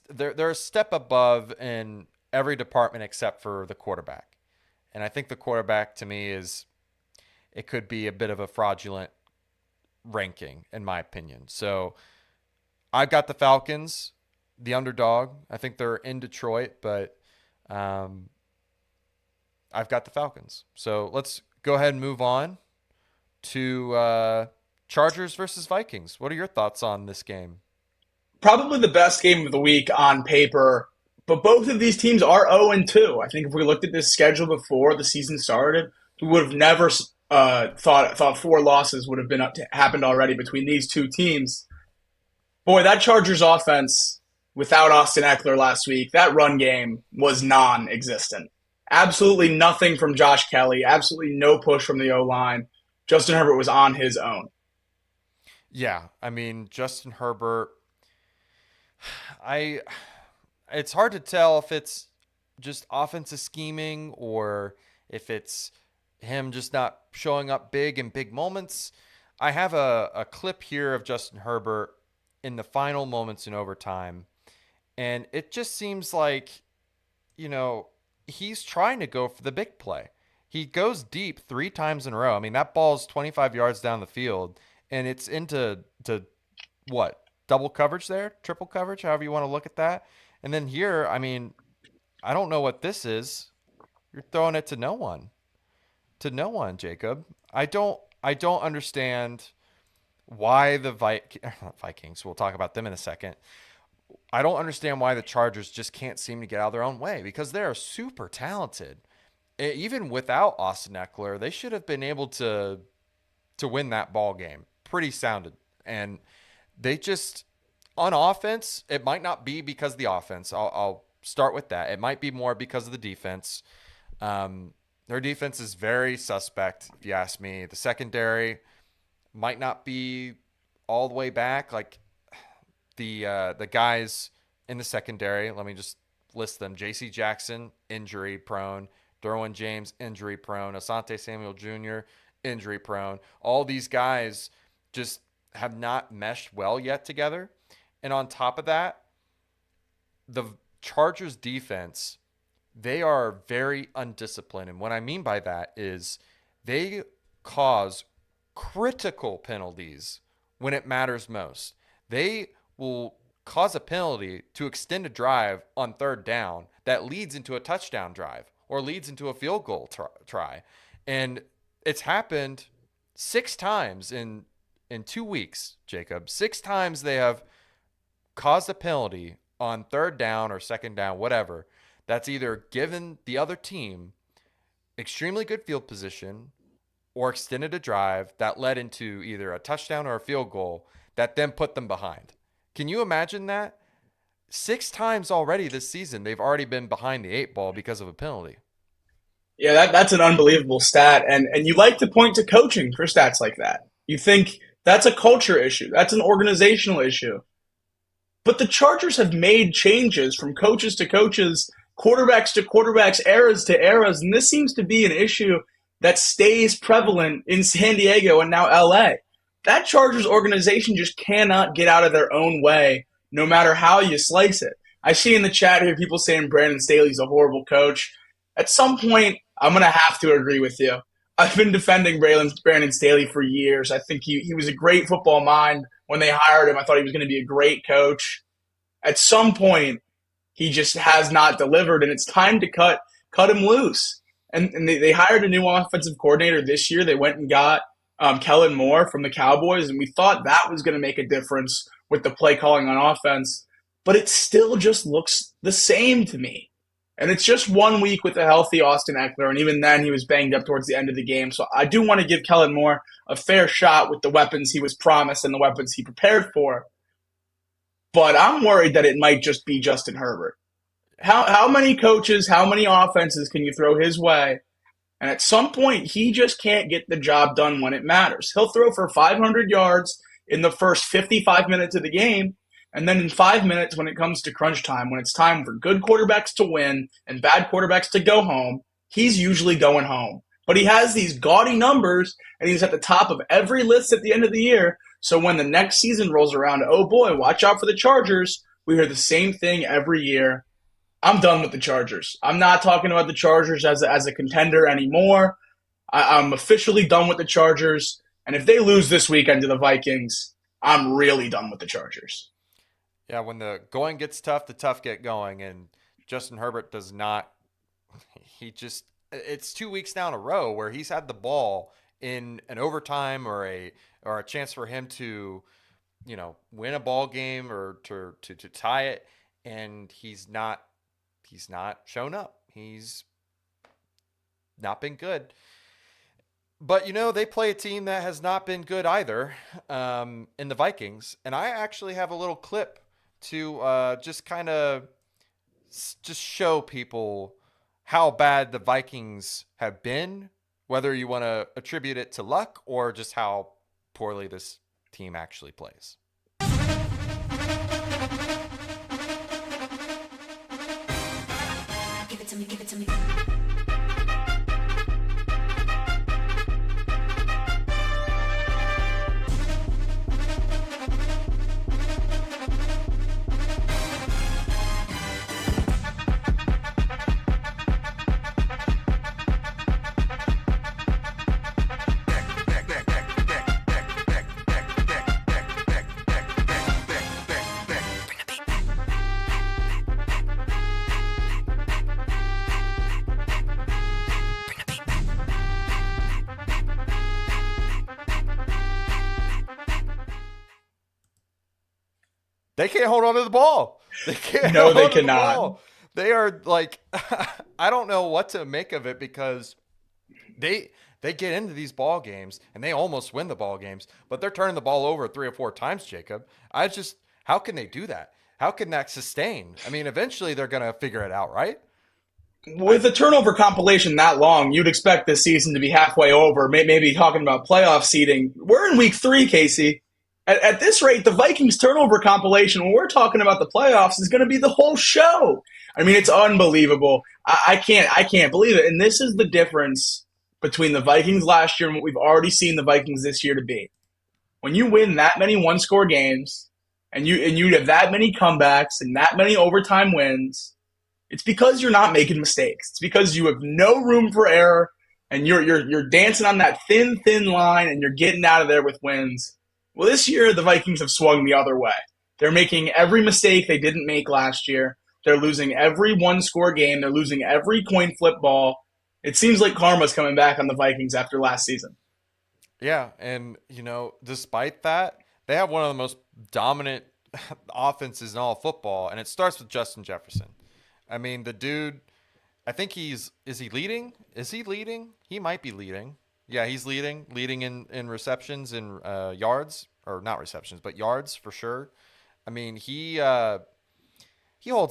they're a step above in every department except for the quarterback. And I think the quarterback to me is it could be a bit of a fraudulent ranking in my opinion. So I've got the Falcons, the underdog. I think they're in Detroit, but um, I've got the Falcons. So let's go ahead and move on to Chargers versus Vikings. What are your thoughts on this game? Probably the best game of the week on paper, but both of these teams are 0 and 2. I think if we looked at this schedule before the season started, we would have never thought four losses would have been happened already between these two teams. Boy, that Chargers offense without Austin Eckler last week, that run game was non-existent. Absolutely nothing from Josh Kelly, absolutely no push from the O-line. Justin Herbert was on his own. Yeah, I mean Justin Herbert. I it's hard to tell if it's just offensive scheming or if it's him just not showing up big in big moments. I have a clip here of Justin Herbert in the final moments in overtime, and it just seems like, you know, he's trying to go for the big play. He goes deep three times in a row. I mean, that ball's 25 yards down the field, and it's into to what? Double coverage there? Triple coverage, however you want to look at that. And then here, I mean, I don't know what this is. You're throwing it to no one. To no one, Jacob. I don't understand why the Vikings, we'll talk about them in a second. I don't understand why the Chargers just can't seem to get out of their own way because they're super talented. Even without Austin Eckler, they should have been able to win that ball game. Pretty sounded. And they just on offense, it might not be because of the offense. I'll start with that. It might be more because of the defense. Their defense is very suspect, if you ask me. The secondary might not be all the way back. Like the guys in the secondary, let me just list them. J.C. Jackson, injury prone. Derwin James, injury prone. Asante Samuel Jr., injury prone. All these guys just have not meshed well yet together. And on top of that, the Chargers defense, they are very undisciplined. And what I mean by that is they cause critical penalties when it matters most. They will cause a penalty to extend a drive on third down that leads into a touchdown drive or leads into a field goal try. And it's happened 6 times in 2 weeks, Jacob. 6 times they have caused a penalty on third down or second down, whatever, that's either given the other team extremely good field position or extended a drive that led into either a touchdown or a field goal that then put them behind. Can you imagine that? 6 times already this season, they've already been behind the 8 ball because of a penalty. Yeah, that's an unbelievable stat. And you like to point to coaching for stats like that. You think that's a culture issue. That's an organizational issue. But the Chargers have made changes from coaches to coaches, quarterbacks to quarterbacks, eras to eras, and this seems to be an issue that stays prevalent in San Diego and now LA. That Chargers organization just cannot get out of their own way, no matter how you slice it. I see in the chat here people saying Brandon Staley's a horrible coach. At some point, I'm going to have to agree with you. I've been defending Brandon Staley for years. I think he was a great football mind. When they hired him, I thought he was going to be a great coach. At some point, he just has not delivered, and it's time to cut him loose. And they hired a new offensive coordinator this year. They went and got Kellen Moore from the Cowboys, and we thought that was going to make a difference with the play calling on offense. But it still just looks the same to me. And it's just 1 week with a healthy Austin Eckler, and even then he was banged up towards the end of the game. So I do want to give Kellen Moore a fair shot with the weapons he was promised and the weapons he prepared for. But I'm worried that it might just be Justin Herbert. How many coaches, how many offenses can you throw his way? And at some point, he just can't get the job done when it matters. He'll throw for 500 yards in the first 55 minutes of the game, and then in 5 minutes when it comes to crunch time, when it's time for good quarterbacks to win and bad quarterbacks to go home, he's usually going home. But he has these gaudy numbers, and he's at the top of every list at the end of the year. So when the next season rolls around, oh boy, watch out for the Chargers. We hear the same thing every year. I'm done with the Chargers. I'm not talking about the Chargers as a contender anymore. I'm officially done with the Chargers. And if they lose this weekend to the Vikings, I'm really done with the Chargers. Yeah, when the going gets tough, the tough get going, and Justin Herbert does not. He just it's 2 weeks now in a row where he's had the ball in an overtime or a chance for him to win a ball game or to tie it, and he's not shown up. He's not been good. But they play a team that has not been good either, in the Vikings, and I actually have a little clip to just kind of just show people how bad the Vikings have been, whether you want to attribute it to luck or just how poorly this team actually plays. Give it to me, give it to me. They can't hold on to the ball. They can't. No, hold they on to the cannot. ball. They are like, I don't know what to make of it because they get into these ball games and they almost win the ball games, but they're turning the ball over 3 or 4 times, Jacob. How can they do that? How can that sustain? I mean, eventually they're going to figure it out, right? With a turnover compilation that long, you'd expect this season to be halfway over, maybe talking about playoff seeding. We're in week 3, Casey. At this rate, the Vikings turnover compilation, when we're talking about the playoffs, is going to be the whole show. I mean, it's unbelievable. I can't believe it. And this is the difference between the Vikings last year and what we've already seen the Vikings this year to be. When you win that many one-score games and you have that many comebacks and that many overtime wins, it's because you're not making mistakes. It's because you have no room for error and you're dancing on that thin line and you're getting out of there with wins. Well, this year, the Vikings have swung the other way. They're making every mistake they didn't make last year. They're losing every one-score game. They're losing every coin flip ball. It seems like karma's coming back on the Vikings after last season. Yeah, and, despite that, they have one of the most dominant offenses in all of football, and it starts with Justin Jefferson. I mean, the dude, I think is he leading? Is he leading? He might be leading. Yeah, he's leading in receptions and yards, or not receptions, but yards for sure. I mean, he holds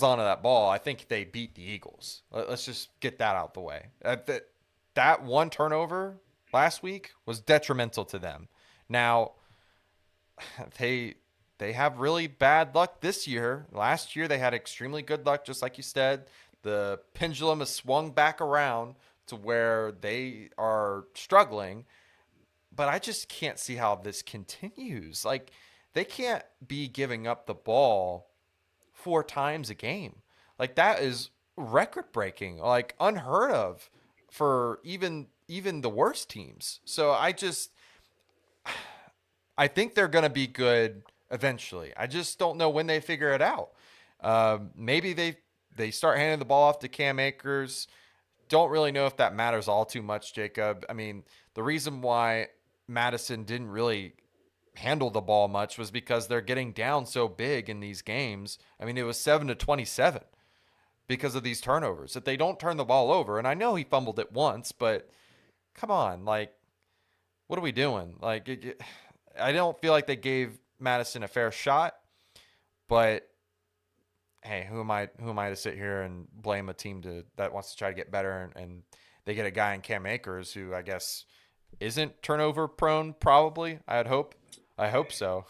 on to that ball. I think they beat the Eagles. Let's just get that out the way. That one turnover last week was detrimental to them. Now, they have really bad luck this year. Last year, they had extremely good luck, just like you said. The pendulum has swung back around to where they are struggling, but I just can't see how this continues. Like, they can't be giving up the ball 4 times a game. Like, that is record breaking, like unheard of for even the worst teams. So I think they're going to be good eventually. I just don't know when they figure it out. Maybe they start handing the ball off to Cam Akers. Don't really know if that matters all too much, Jacob. I mean, the reason why Madison didn't really handle the ball much was because they're getting down so big in these games. I mean, it was 7-27 because of these turnovers. If they don't turn the ball over, and I know he fumbled it once, but come on, like, what are we doing? Like, I don't feel like they gave Madison a fair shot, but hey, who am I to sit here and blame a team that wants to try to get better and they get a guy in Cam Akers who I guess isn't turnover prone, probably. I hope so.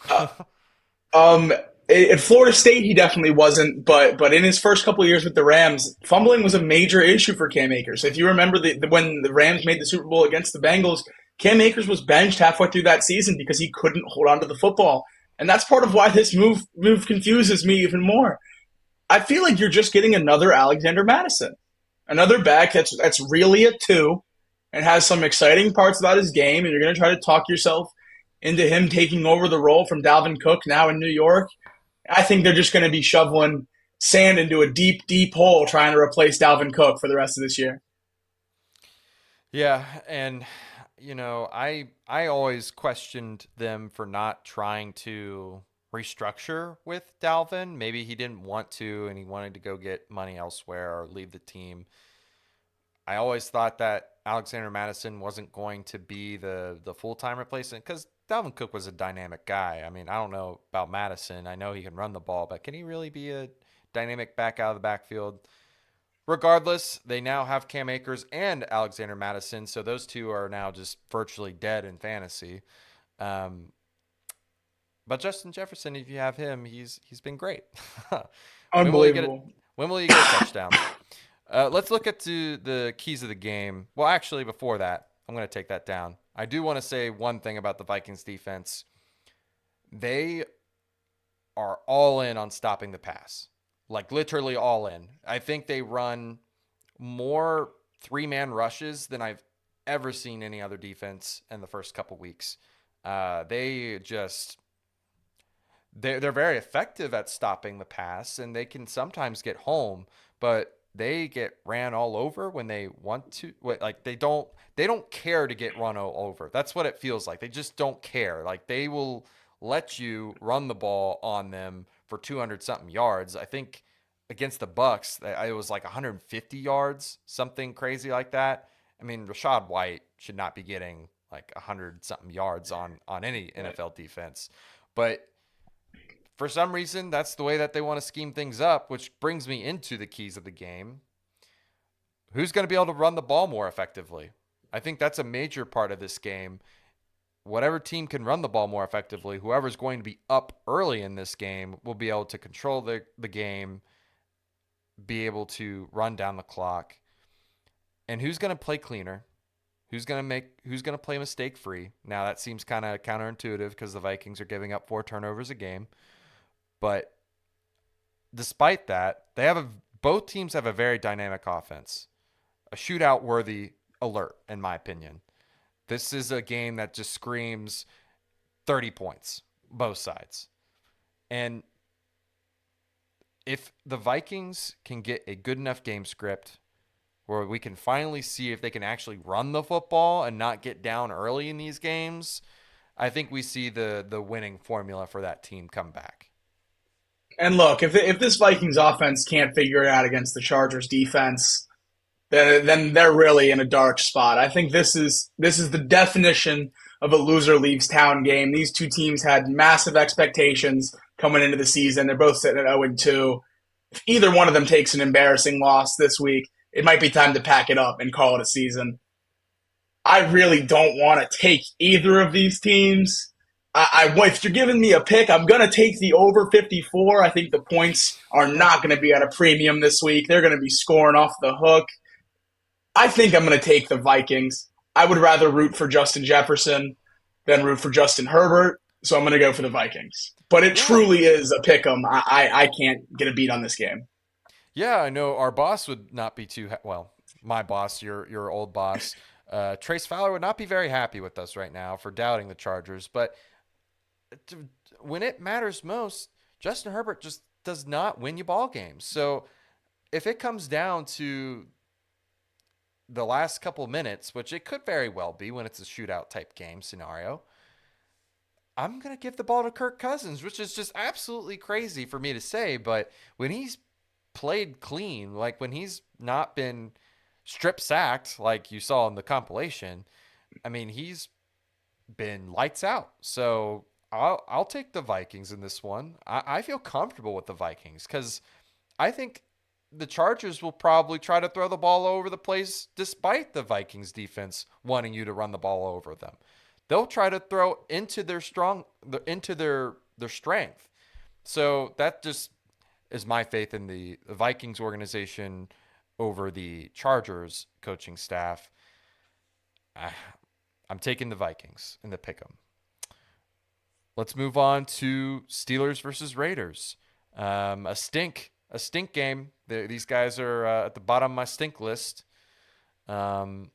At Florida State, he definitely wasn't, but in his first couple of years with the Rams, fumbling was a major issue for Cam Akers. If you remember when the Rams made the Super Bowl against the Bengals, Cam Akers was benched halfway through that season because he couldn't hold on to the football. And that's part of why this move confuses me even more. I feel like you're just getting another Alexander Madison, another back that's really a two and has some exciting parts about his game, and you're going to try to talk yourself into him taking over the role from Dalvin Cook now in New York. I think they're just going to be shoveling sand into a deep, deep hole trying to replace Dalvin Cook for the rest of this year. Yeah, and I always questioned them for not trying to restructure with Dalvin. Maybe he didn't want to and he wanted to go get money elsewhere or leave the team. I always thought that Alexander Madison wasn't going to be the full-time replacement because Dalvin Cook was a dynamic guy. I mean, I don't know about Madison. I know he can run the ball, but can he really be a dynamic back out of the backfield? Regardless, they now have Cam Akers and Alexander Madison, so those two are now just virtually dead in fantasy. Um, but Justin Jefferson, if you have him, he's been great. when will he get a, Unbelievable. when will he get a touchdown? Let's look at the keys of the game. Well, actually, before that, I'm going to take that down. I do want to say one thing about the Vikings defense. They are all in on stopping the pass, like literally all in. I think they run more three-man rushes than I've ever seen any other defense in the first couple weeks. They just they're very effective at stopping the pass, and they can sometimes get home, but they get ran all over when they want to. Like they don't care to get run all over. That's what it feels like. They just don't care. Like they will let you run the ball on them for 200 something yards. I think against the Bucks, it was like 150 yards, something crazy like that. I mean, Rashad White should not be getting like 100 something yards on any NFL defense, but for some reason, that's the way that they want to scheme things up, which brings me into the keys of the game. Who's going to be able to run the ball more effectively? I think that's a major part of this game. Whatever team can run the ball more effectively, whoever's going to be up early in this game will be able to control the game, be able to run down the clock. And who's going to play cleaner? Who's going to play mistake free? Now that seems kind of counterintuitive because the Vikings are giving up 4 turnovers a game. But despite that, both teams have a very dynamic offense. A shootout worthy alert, in my opinion. This is a game that just screams 30 points, both sides. And if the Vikings can get a good enough game script where we can finally see if they can actually run the football and not get down early in these games, I think we see the winning formula for that team come back. And look, if this Vikings offense can't figure it out against the Chargers defense, then they're really in a dark spot. I think this is the definition of a loser leaves town game. These two teams had massive expectations coming into the season. They're both sitting at 0-2. If either one of them takes an embarrassing loss this week, it might be time to pack it up and call it a season. I really don't want to take either of these teams. If you're giving me a pick, I'm going to take the over 54. I think the points are not going to be at a premium this week. They're going to be scoring off the hook. I think I'm going to take the Vikings. I would rather root for Justin Jefferson than root for Justin Herbert, so I'm going to go for the Vikings. But it Yeah. truly is a pick 'em. I can't get a beat on this game. Yeah, I know our boss would not be too well. My boss, your old boss, Trace Fowler would not be very happy with us right now for doubting the Chargers. But when it matters most, Justin Herbert just does not win you ball games. So if it comes down to the last couple of minutes, which it could very well be when it's a shootout type game scenario, I'm going to give the ball to Kirk Cousins, which is just absolutely crazy for me to say. But when he's played clean, like when he's not been strip sacked, like you saw in the compilation, I mean, he's been lights out. So I'll take the Vikings in this one. I feel comfortable with the Vikings because I think the Chargers will probably try to throw the ball all over the place despite the Vikings defense wanting you to run the ball over them. They'll try to throw into their strength. So that just is my faith in the Vikings organization over the Chargers coaching staff. I'm taking the Vikings in the pick'em. let's move on to Steelers versus Raiders. A stink game. These guys are at the bottom of my stink list. Um,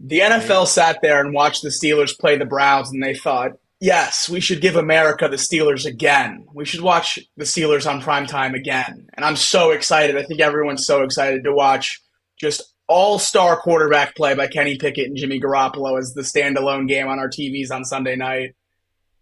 The they NFL sat there and watched the Steelers play the Browns, and they thought, yes, we should give America the Steelers again. We should watch the Steelers on primetime again. And I'm so excited. I think everyone's so excited to watch just all-star quarterback play by Kenny Pickett and Jimmy Garoppolo as the standalone game on our TVs on Sunday night.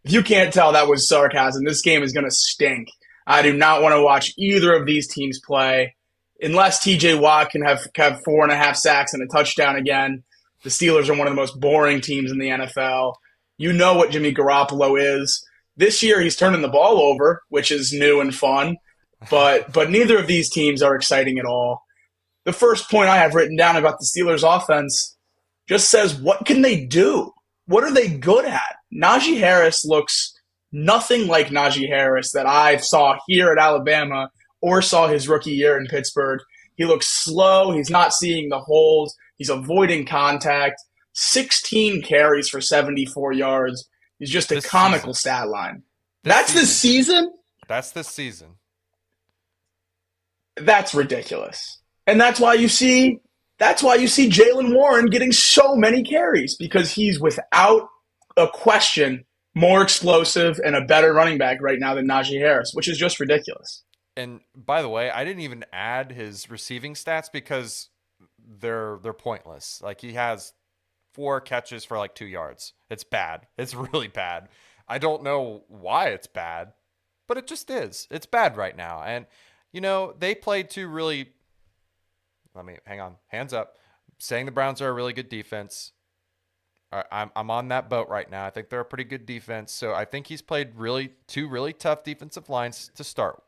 If you can't tell that was sarcasm, this game is going to stink. I do not want to watch either of these teams play unless TJ Watt can have 4.5 sacks and a touchdown again. The Steelers are one of the most boring teams in the NFL. You know what Jimmy Garoppolo is. This year he's turning the ball over, which is new and fun, but neither of these teams are exciting at all. The first point I have written down about the Steelers offense just says, what can they do? What are they good at? Najee Harris looks nothing like Najee Harris that I saw here at Alabama or saw his rookie year in Pittsburgh. He looks slow. He's not seeing the holes. He's avoiding contact. 16 carries for 74 yards. He's just a this comical season. stat line. This That's season. the season? That's this season. That's ridiculous. And that's why you see Jalen Warren getting so many carries, because he's without a question more explosive and a better running back right now than Najee Harris, which is just ridiculous. And by the way, I didn't even add his receiving stats because they're pointless. Like, he has 4 catches for like 2 yards. It's bad. It's really bad. I don't know why it's bad, but it just is. It's bad right now. And they played 2 really. Let me hang on. Hands up. Saying the Browns are a really good defense. I'm on that boat right now. I think they're a pretty good defense. So I think he's played 2 really tough defensive lines to start.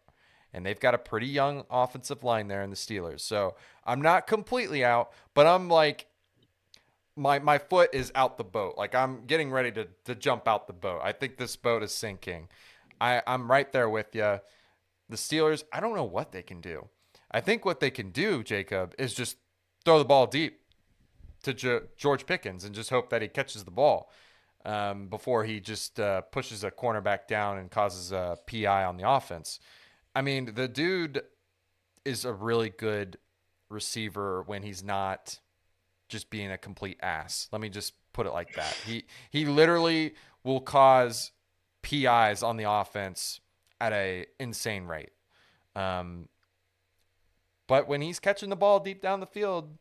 And they've got a pretty young offensive line there in the Steelers. So I'm not completely out, but I'm like, my foot is out the boat. Like, I'm getting ready to jump out the boat. I think this boat is sinking. I'm right there with you. The Steelers, I don't know what they can do. I think what they can do, Jacob, is just throw the ball deep to George Pickens and just hope that he catches the ball before he just pushes a cornerback down and causes a PI on the offense. I mean, the dude is a really good receiver when he's not just being a complete ass. Let me just put it like that. He literally will cause PIs on the offense at a insane rate. But when he's catching the ball deep down the field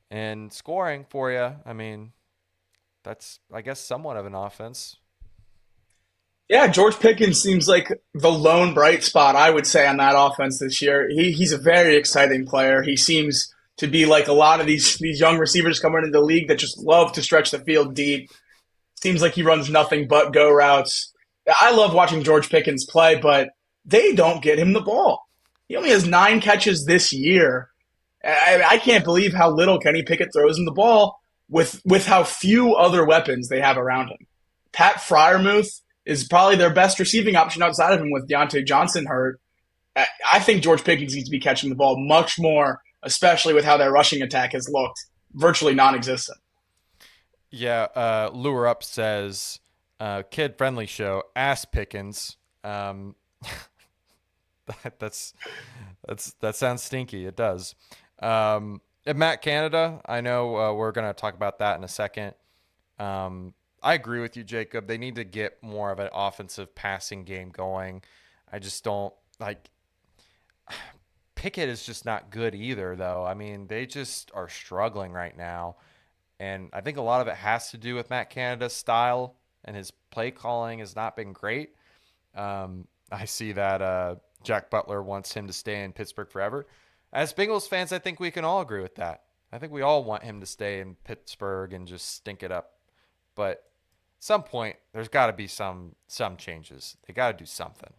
and scoring for you, I mean, that's, I guess, somewhat of an offense. Yeah, George Pickens seems like the lone bright spot, I would say, on that offense this year. He's a very exciting player. He seems to be like a lot of these young receivers coming into the league that just love to stretch the field deep. Seems like he runs nothing but go routes. I love watching George Pickens play, but they don't get him the ball. He only has 9 catches this year. I can't believe how little Kenny Pickett throws him the ball with how few other weapons they have around him. Pat Freiermuth is probably their best receiving option outside of him with Deontay Johnson hurt. I think George Pickens needs to be catching the ball much more, especially with how their rushing attack has looked virtually non-existent. Yeah, Lure Up says, kid-friendly show, ass Pickens. That sounds stinky. It does. And Matt Canada, I know we're going to talk about that in a second. I agree with you, Jacob. They need to get more of an offensive passing game going. I just don't like. Pickett is just not good either, though. I mean, they just are struggling right now. And I think a lot of it has to do with Matt Canada's style, and his play calling has not been great. I see that Jack Butler wants him to stay in Pittsburgh forever. As Bengals fans, I think we can all agree with that. I think we all want him to stay in Pittsburgh and just stink it up. But at some point, there's got to be some changes. They got to do something.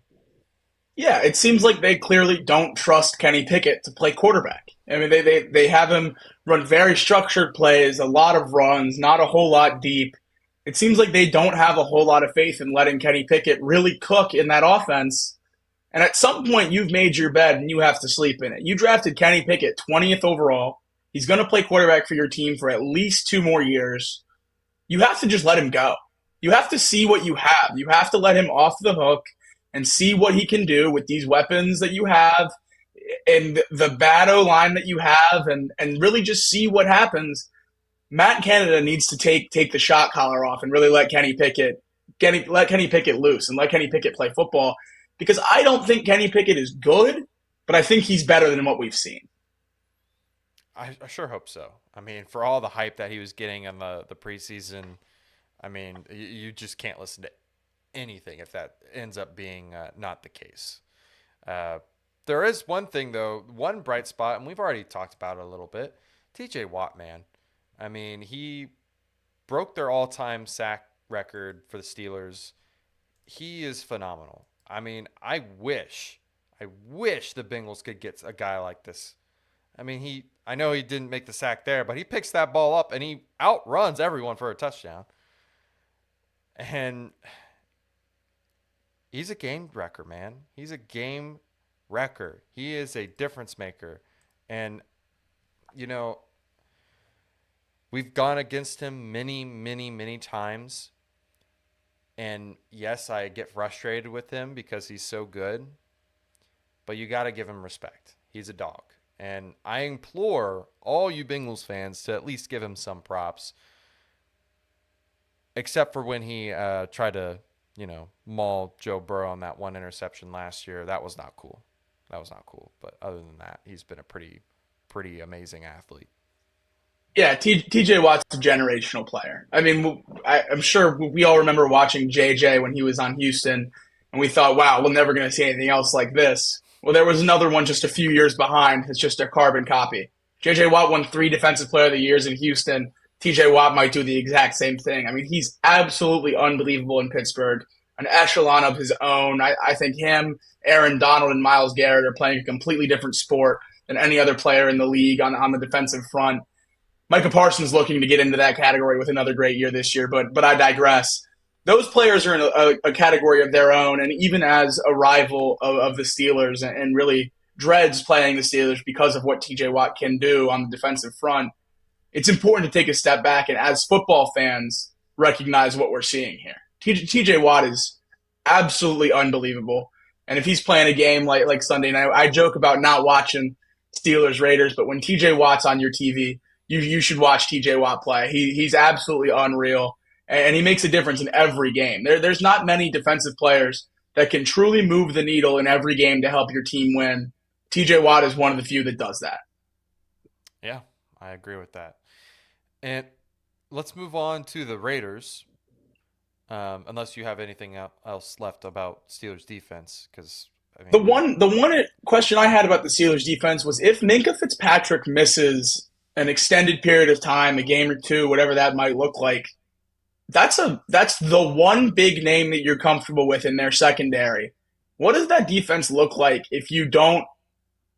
Yeah, it seems like they clearly don't trust Kenny Pickett to play quarterback. I mean, they have him run very structured plays, a lot of runs, not a whole lot deep. It seems like they don't have a whole lot of faith in letting Kenny Pickett really cook in that offense. And at some point, you've made your bed and you have to sleep in it. You drafted Kenny Pickett 20th overall. He's going to play quarterback for your team for at least 2 more years. You have to just let him go. You have to see what you have. You have to let him off the hook and see what he can do with these weapons that you have and the bad O line that you have, and really just see what happens. Matt Canada needs to take the shot collar off and really let Kenny Pickett loose and let Kenny Pickett play football, because I don't think Kenny Pickett is good, but I think he's better than what we've seen. I sure hope so. I mean, for all the hype that he was getting in the preseason, I mean, you just can't listen to anything if that ends up being not the case. Uh, there is one thing, though, one bright spot, and we've already talked about it a little bit. TJ Watt, man. I mean, he broke their all time sack record for the Steelers. He is phenomenal. I mean, I wish the Bengals could get a guy like this. I mean, I know he didn't make the sack there, but he picks that ball up and he outruns everyone for a touchdown. And he's a game wrecker, man. He's a game wrecker. He is a difference maker. And, you know, we've gone against him many, many, many times. And yes, I get frustrated with him because he's so good. But you got to give him respect. He's a dog. And I implore all you Bengals fans to at least give him some props. Except for when he tried to, maul Joe Burrow on that one interception last year. That was not cool. But other than that, he's been a pretty amazing athlete. Yeah, TJ Watt's a generational player. I mean, I'm sure we all remember watching JJ when he was on Houston, and we thought, wow, we're never going to see anything else like this. Well, there was another one just a few years behind. It's just a carbon copy. JJ Watt won 3 Defensive Player of the Years in Houston. TJ Watt might do the exact same thing. I mean, he's absolutely unbelievable in Pittsburgh, an echelon of his own. I think him, Aaron Donald, and Myles Garrett are playing a completely different sport than any other player in the league on the defensive front. Micah Parsons looking to get into that category with another great year this year, but I digress. Those players are in a category of their own, and even as a rival of the Steelers, and really dreads playing the Steelers because of what TJ Watt can do on the defensive front, it's important to take a step back and, as football fans, recognize what we're seeing here. TJ Watt is absolutely unbelievable, and if he's playing a game like Sunday night, I joke about not watching Steelers Raiders, but when TJ Watt's on your TV, you should watch TJ Watt play. He's absolutely unreal, and he makes a difference in every game. There's not many defensive players that can truly move the needle in every game to help your team win. TJ Watt is one of the few that does that. Yeah, I agree with that. And let's move on to the Raiders, unless you have anything else left about Steelers defense, because I The mean, one the one question I had about the Steelers defense was if Minkah Fitzpatrick misses an extended period of time, a game or two, whatever that might look like, that's the one big name that you're comfortable with in their secondary. What does that defense look like if you don't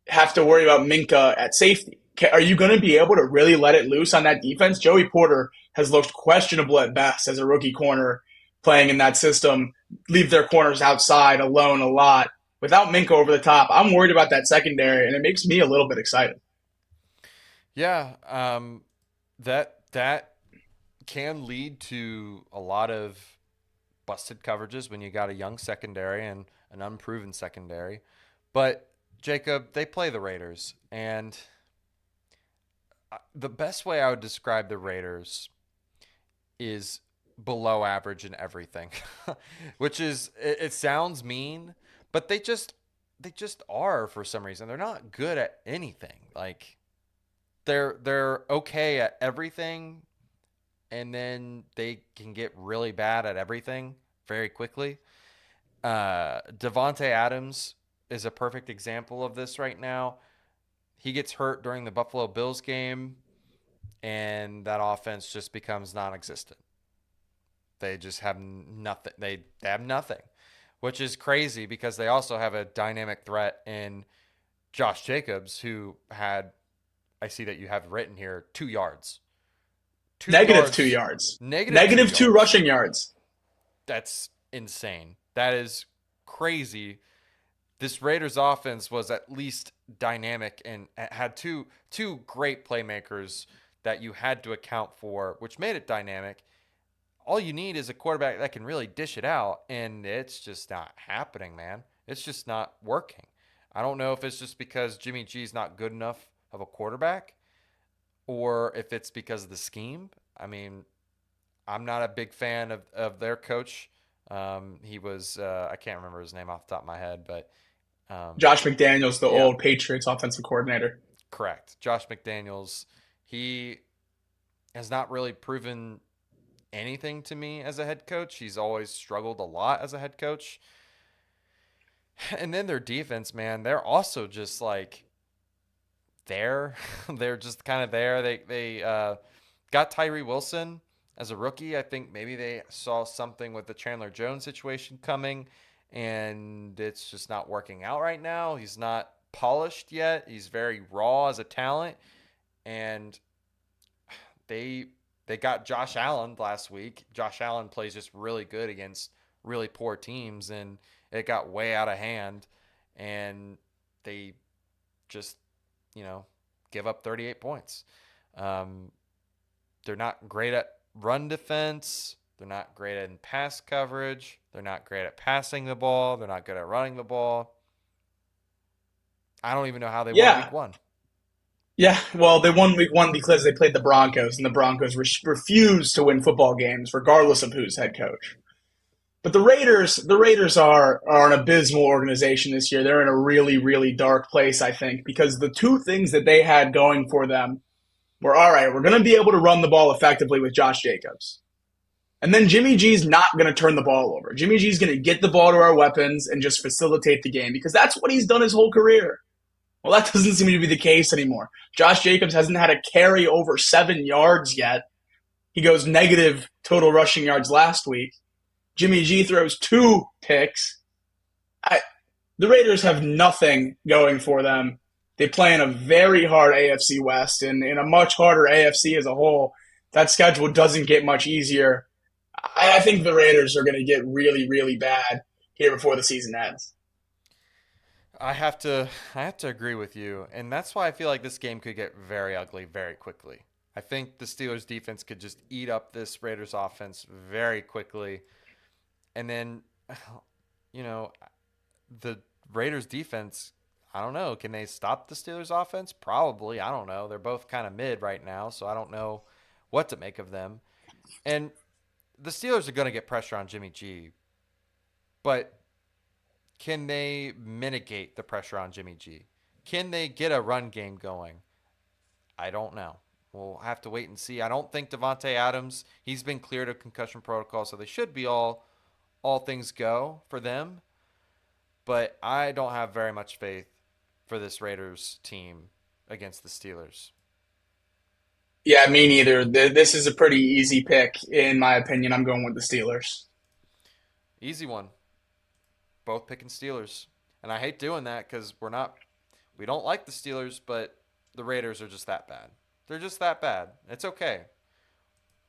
have to worry about Minka at safety? Are you going to be able to really let it loose on that defense? Joey Porter has looked questionable at best as a rookie corner playing in that system. Leave their corners outside alone a lot. Without Minka over the top, I'm worried about that secondary, and it makes me a little bit excited. yeah, that can lead to a lot of busted coverages when you got a young secondary and an unproven secondary. But Jacob, they play the Raiders, and the best way I would describe the Raiders is below average in everything, which is it sounds mean, but they just are for some reason. They're not good at anything. Like they're okay at everything, and then they can get really bad at everything very quickly. Devonte Adams is a perfect example of this right now. He gets hurt during the Buffalo Bills game, and that offense just becomes non-existent. They just have nothing. They have nothing, which is crazy because they also have a dynamic threat in Josh Jacobs, who had, I see that you have written here, 2 yards. Two Negative two yards, yards. negative two Negative two yards. rushing yards. That's insane. That is crazy. This Raiders offense was at least dynamic and had two great playmakers that you had to account for, which made it dynamic. all you need is a quarterback that can really dish it out, and it's just not happening, man. It's just not working. I don't know if it's just because Jimmy G's not good enough of a quarterback or if it's because of the scheme. I mean, I'm not a big fan of their coach. He was, I can't remember his name off the top of my head, but Josh McDaniels, the yeah, old Patriots offensive coordinator. correct. Josh McDaniels, he has not really proven anything to me as a head coach. He's always struggled a lot as a head coach. And then their defense, man, they're also just like there. They're just kind of there. They got Tyree Wilson as a rookie. I think maybe they saw something with the Chandler Jones situation coming, and it's just not working out right now. He's not polished yet. He's very raw as a talent, and they they got Josh Allen last week. Josh Allen plays just really good against really poor teams, and it got way out of hand, and they just you know give up 38 points. Um, they're not great at run defense. They're not great at pass coverage. They're not great at passing the ball. They're not good at running the ball. I don't even know how they won Yeah, week one. yeah. Well, they won week one because they played the Broncos, and the Broncos refused to win football games, regardless of who's head coach. But the Raiders are an abysmal organization this year. They're in a really, really dark place, I think, because the two things that they had going for them were all right, we're going to be able to run the ball effectively with Josh Jacobs. And then Jimmy G's not going to turn the ball over. Jimmy G's going to get the ball to our weapons and just facilitate the game because that's what he's done his whole career. Well, that doesn't seem to be the case anymore. Josh Jacobs hasn't had a carry over 7 yards yet. He goes negative total rushing yards last week. Jimmy G throws 2 picks. The Raiders have nothing going for them. They play in a very hard AFC West and in a much harder AFC as a whole. That schedule doesn't get much easier. I think the Raiders are going to get really, really bad here before the season ends. I have to agree with you, and that's why I feel like this game could get very ugly very quickly. I think the Steelers defense could just eat up this Raiders offense very quickly, and then you know the Raiders defense. I don't know. Can they stop the Steelers offense? Probably. I don't know. They're both kind of mid right now, so I don't know what to make of them. And the Steelers are going to get pressure on Jimmy G, but can they mitigate the pressure on Jimmy G? Can they get a run game going? I don't know. We'll have to wait and see. I don't think Devontae Adams, he's been cleared of concussion protocol, so they should be all things go for them. But I don't have very much faith for this Raiders team against the Steelers. Yeah, me neither. This is a pretty easy pick, in my opinion. I'm going with the Steelers. Easy one. Both picking Steelers. And I hate doing that because we don't like the Steelers, but the Raiders are just that bad. They're just that bad. It's okay.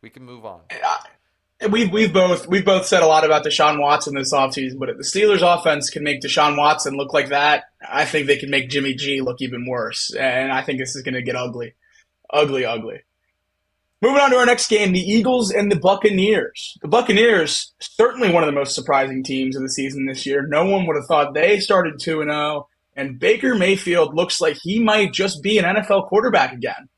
We can move on. We've both said a lot about Deshaun Watson this offseason, but if the Steelers offense can make Deshaun Watson look like that, I think they can make Jimmy G look even worse. And I think this is going to get ugly. Ugly, ugly. Moving on to our next game, the Eagles and the Buccaneers. The Buccaneers, certainly one of the most surprising teams of the season this year. No one would have thought they started 2-0, and Baker Mayfield looks like he might just be an NFL quarterback again.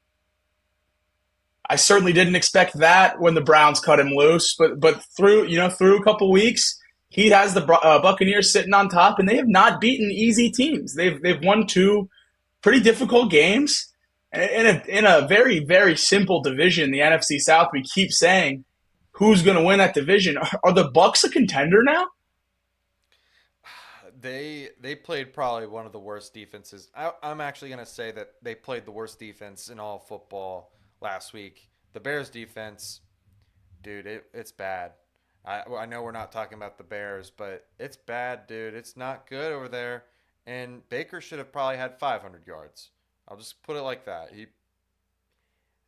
I certainly didn't expect that when the Browns cut him loose, but through a couple weeks, he has the Buccaneers sitting on top, and they have not beaten easy teams. They've won 2 pretty difficult games in a very, very simple division, the NFC South. We keep saying who's going to win that division. Are the Bucks a contender now? They played probably one of the worst defenses. I'm actually going to say that they played the worst defense in all football last week. The Bears defense, dude, it's bad. I know we're not talking about the Bears, but it's bad, dude. It's not good over there. And Baker should have probably had 500 yards. I'll just put it like that.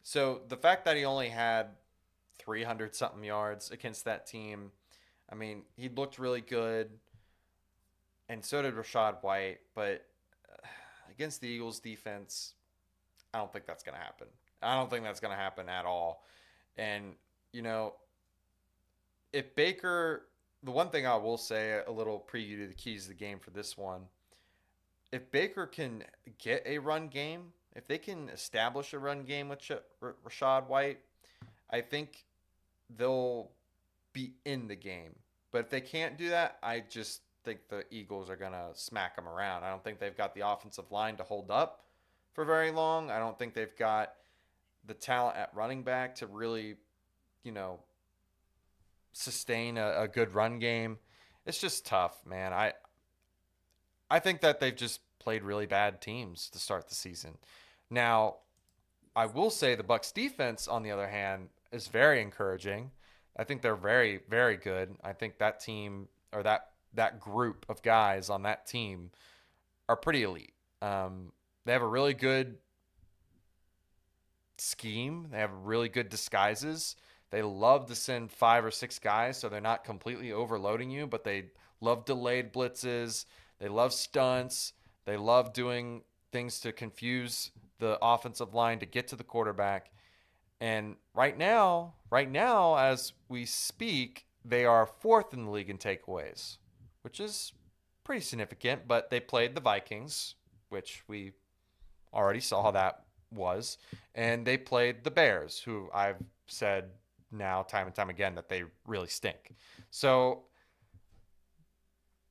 So the fact that he only had 300 something yards against that team, I mean, he looked really good, and so did Rashad White. But against the Eagles defense, I don't think that's going to happen. I don't think that's going to happen at all. And, you know, if Baker, the one thing I will say, a little preview to the keys of the game for this one, if Baker can get a run game, if they can establish a run game with Rashad White, I think they'll be in the game. But if they can't do that, I just think the Eagles are going to smack them around. I don't think they've got the offensive line to hold up for very long. I don't think they've got the talent at running back to really, you know, sustain a good run game. It's just tough, man. I think that they've just played really bad teams to start the season. Now, I will say the Bucs defense, on the other hand, is very encouraging. I think they're very, very good. I think that team, or that group of guys on that team, are pretty elite. They have a really good scheme. They have really good disguises. They love to send 5 or 6 guys, so they're not completely overloading you, but they love delayed blitzes. They love stunts. They love doing things to confuse the offensive line to get to the quarterback. And right now, as we speak, they are 4th in the league in takeaways, which is pretty significant. But they played the Vikings, which we already saw how that was. And they played the Bears, who I've said now time and time again that they really stink. So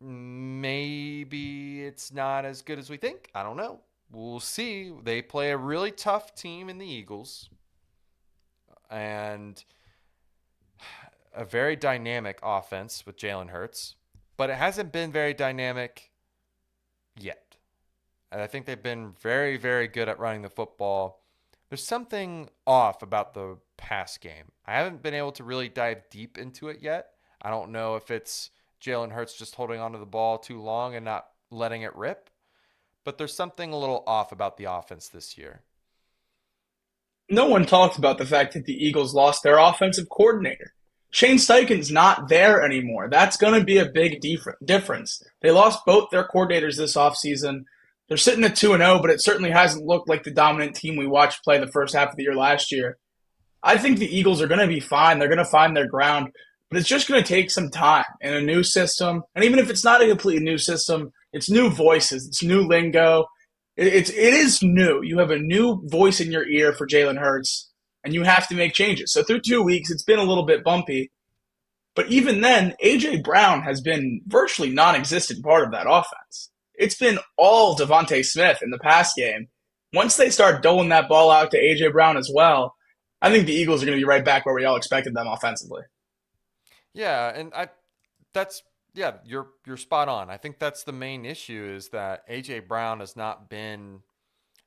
maybe it's not as good as we think. I don't know. We'll see. They play a really tough team in the Eagles and a very dynamic offense with Jalen Hurts, but it hasn't been very dynamic yet. And I think they've been very, very good at running the football. There's something off about the pass game. I haven't been able to really dive deep into it yet. I don't know if it's Jalen Hurts just holding onto the ball too long and not letting it rip, but there's something a little off about the offense this year. No one talked about the fact that the Eagles lost their offensive coordinator. Shane Steichen's not there anymore. That's going to be a big difference. They lost both their coordinators this offseason. They're sitting at 2-0, but it certainly hasn't looked like the dominant team we watched play the first half of the year last year. I think the Eagles are going to be fine. They're going to find their ground, but it's just going to take some time in a new system. And even if it's not a completely new system, it's new voices, it's new lingo. It is new. You have a new voice in your ear for Jalen Hurts, and you have to make changes. So through 2 weeks, it's been a little bit bumpy. But even then, A.J. Brown has been virtually non-existent part of that offense. It's been all Devontae Smith in the pass game. Once they start doling that ball out to A.J. Brown as well, I think the Eagles are going to be right back where we all expected them offensively. Yeah, and you're spot on. I think that's the main issue is that A.J. Brown has not been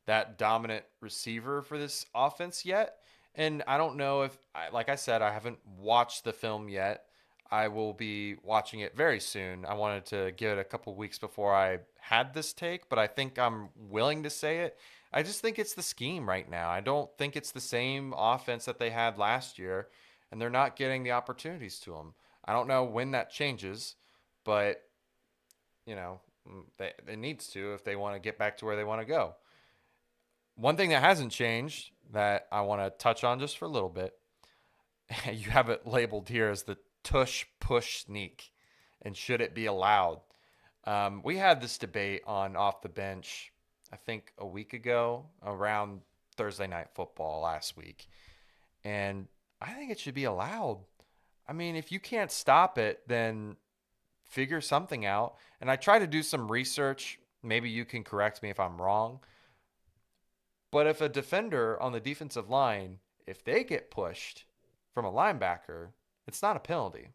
that dominant receiver for this offense yet. And I don't know if, like I said, I haven't watched the film yet. I will be watching it very soon. I wanted to give it a couple weeks before I had this take, but I think I'm willing to say it. I just think it's the scheme right now. I don't think it's the same offense that they had last year, and they're not getting the opportunities to them. I don't know when that changes, but, you know, it needs to if they want to get back to where they want to go. One thing that hasn't changed that I want to touch on just for a little bit, you have it labeled here as the tush push sneak, and should it be allowed? We had this debate on Off the Bench, I think a week ago, around Thursday Night Football last week, and I think it should be allowed. I mean, if you can't stop it, then figure something out. And I try to do some research. Maybe you can correct me if I'm wrong. But if a defender on the defensive line, if they get pushed from a linebacker, it's not a penalty,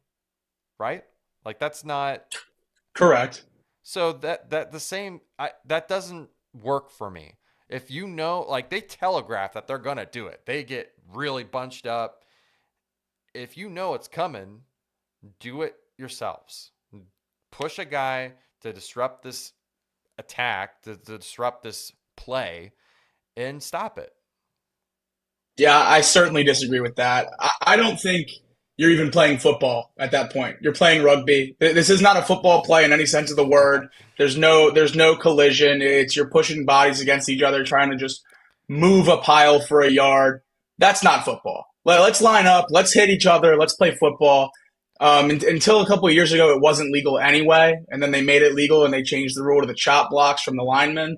right? Like that's not correct. So that doesn't work for me. If you know, like they telegraph that they're gonna do it, they get really bunched up. If you know it's coming, do it yourselves. Push a guy to disrupt this attack, to disrupt this play, and stop it. Yeah, I certainly disagree with that. I don't think you're even playing football at that point. You're playing rugby. This is not a football play in any sense of the word. There's no collision. It's you're pushing bodies against each other, trying to just move a pile for a yard. That's not football. Let's line up. Let's hit each other. Let's play football. Until a couple of years ago, it wasn't legal anyway, and then they made it legal and they changed the rule to the chop blocks from the linemen,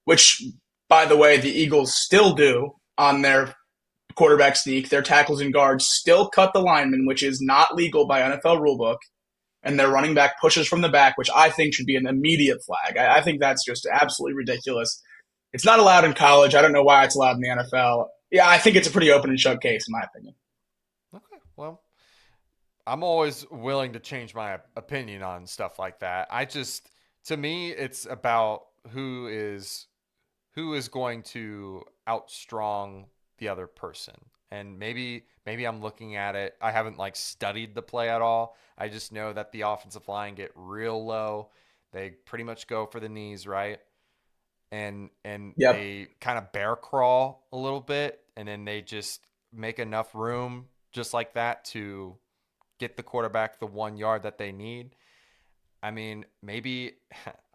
which, by the way, the Eagles still do on their quarterback sneak. Their tackles and guards still cut the linemen, which is not legal by NFL rulebook, and their running back pushes from the back, which I think should be an immediate flag. I think that's just absolutely ridiculous. It's not allowed in college. I don't know why it's allowed in the NFL. Yeah, I think it's a pretty open and shut case, in my opinion. Okay, well, I'm always willing to change my opinion on stuff like that. To me, it's about who is going to outstrong the other person. And maybe I'm looking at it. I haven't like studied the play at all. I just know that the offensive line get real low. They pretty much go for the knees, right? And Yep. they kind of bear crawl a little bit, and then they just make enough room just like that to get the quarterback the 1 yard that they need. I mean, maybe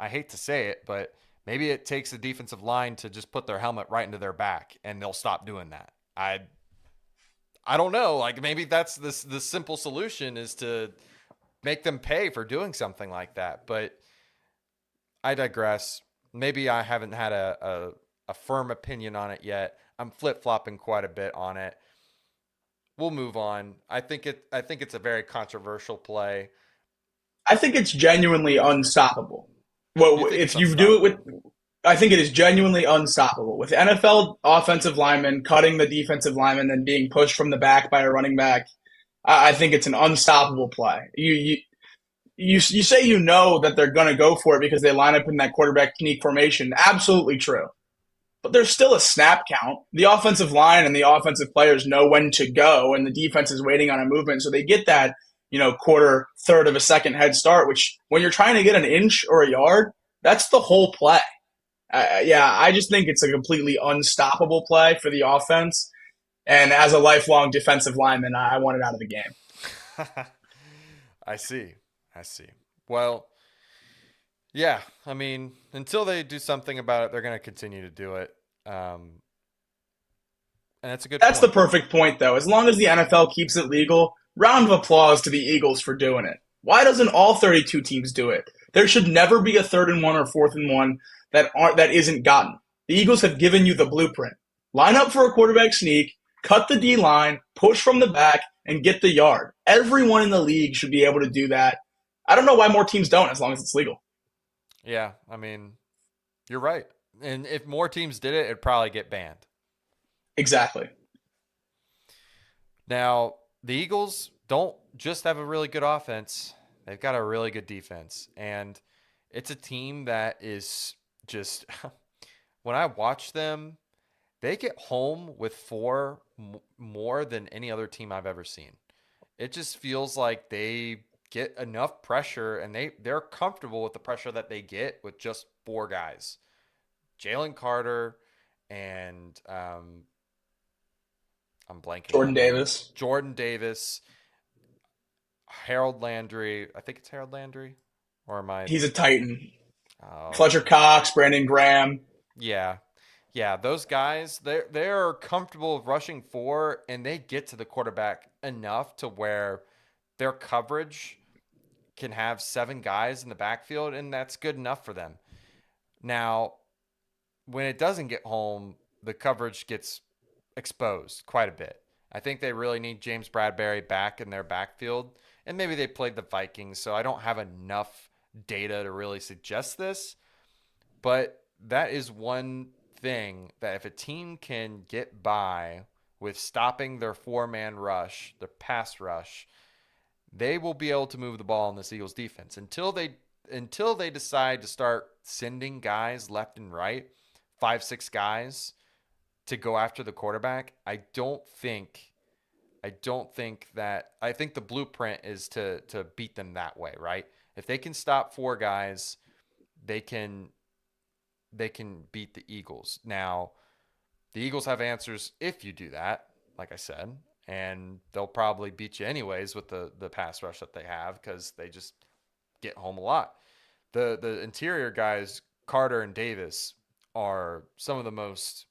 I hate to say it, but maybe it takes the defensive line to just put their helmet right into their back, and they'll stop doing that. I don't know. Like maybe that's the simple solution is to make them pay for doing something like that. But I digress. Maybe I haven't had a firm opinion on it yet. I'm flip flopping quite a bit on it. We'll move on. I think it's a very controversial play. I think it's genuinely unstoppable. You Well, think it's if you do it with, unstoppable? I think it is genuinely unstoppable. With NFL offensive linemen cutting the defensive lineman and being pushed from the back by a running back, I think it's an unstoppable play. You say you know that they're going to go for it because they line up in that quarterback sneak formation. Absolutely true. But there's still a snap count. The offensive line and the offensive players know when to go, and the defense is waiting on a movement. So they get that, quarter, third of a second head start, which when you're trying to get an inch or a yard, that's the whole play. Yeah, I just think it's a completely unstoppable play for the offense. And as a lifelong defensive lineman, I want it out of the game. I see. I see. Well, yeah. I mean, until they do something about it, they're going to continue to do it. Um, and that's a good That's the point. perfect point, though. As long as the NFL keeps it legal, round of applause to the Eagles for doing it. Why doesn't all 32 teams do it? There should never be a third and one or fourth and one that isn't gotten. The Eagles have given you the blueprint. Line up for a quarterback sneak, cut the D line, push from the back, and get the yard. Everyone in the league should be able to do that. I don't know why more teams don't, as long as it's legal. Yeah. I mean, you're right. And if more teams did it, it'd probably get banned. Exactly. Now, the Eagles don't just have a really good offense, they've got a really good defense. And it's a team that is just, when I watch them, they get home with four more than any other team I've ever seen. It just feels like they get enough pressure and they're comfortable with the pressure that they get with just four guys. Jalen Carter and I'm blanking Jordan on them. Davis. Jordan Davis, Harold Landry. I think it's Harold Landry, or am I? He's a Titan. Oh, Fletcher Cox, Brandon Graham. yeah, yeah. Those guys, they're comfortable with rushing four, and they get to the quarterback enough to where their coverage can have seven guys in the backfield, and that's good enough for them. Now, when it doesn't get home, the coverage gets exposed quite a bit. I think they really need James Bradbury back in their backfield. And maybe they played the Vikings, so I don't have enough data to really suggest this. But that is one thing that if a team can get by with stopping their four-man rush, their pass rush, they will be able to move the ball in this Eagles defense until they decide to start sending guys left and right, 5, 6 guys to go after the quarterback. I think the blueprint is to beat them that way, right? If they can stop four guys, they can they can beat the Eagles. Now, the Eagles have answers if you do that, like I said, and they'll probably beat you anyways with the pass rush that they have because they just get home a lot. The interior guys, Carter and Davis, are some of the most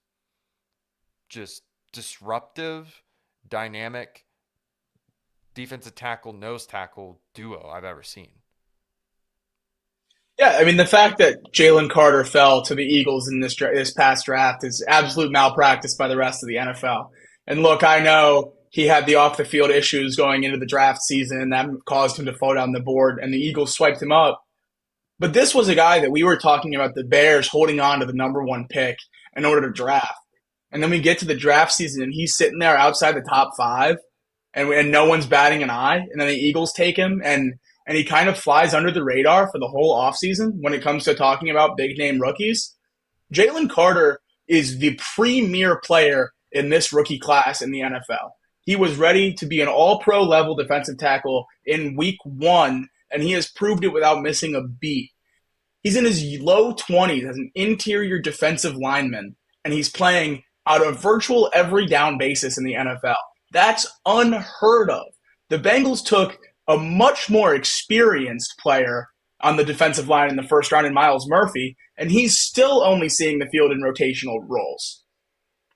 just disruptive, dynamic defensive tackle, nose tackle duo I've ever seen. Yeah, I mean the fact that Jalen Carter fell to the Eagles in this past draft is absolute malpractice by the rest of the NFL. And look, I know he had the off the field issues going into the draft season, and that caused him to fall down the board, and the Eagles swiped him up. But this was a guy that we were talking about the Bears holding on to the number one pick in order to draft. And then we get to the draft season, and he's sitting there outside the top five, and no one's batting an eye. And then the Eagles take him, and he kind of flies under the radar for the whole offseason when it comes to talking about big name rookies. Jalen Carter is the premier player in this rookie class in the NFL. He was ready to be an all pro level defensive tackle in week one, and he has proved it without missing a beat. He's in his low 20s as an interior defensive lineman, and he's playing out of virtual every down basis in the NFL. That's unheard of. The Bengals took a much more experienced player on the defensive line in the first round in Myles Murphy, and he's still only seeing the field in rotational roles.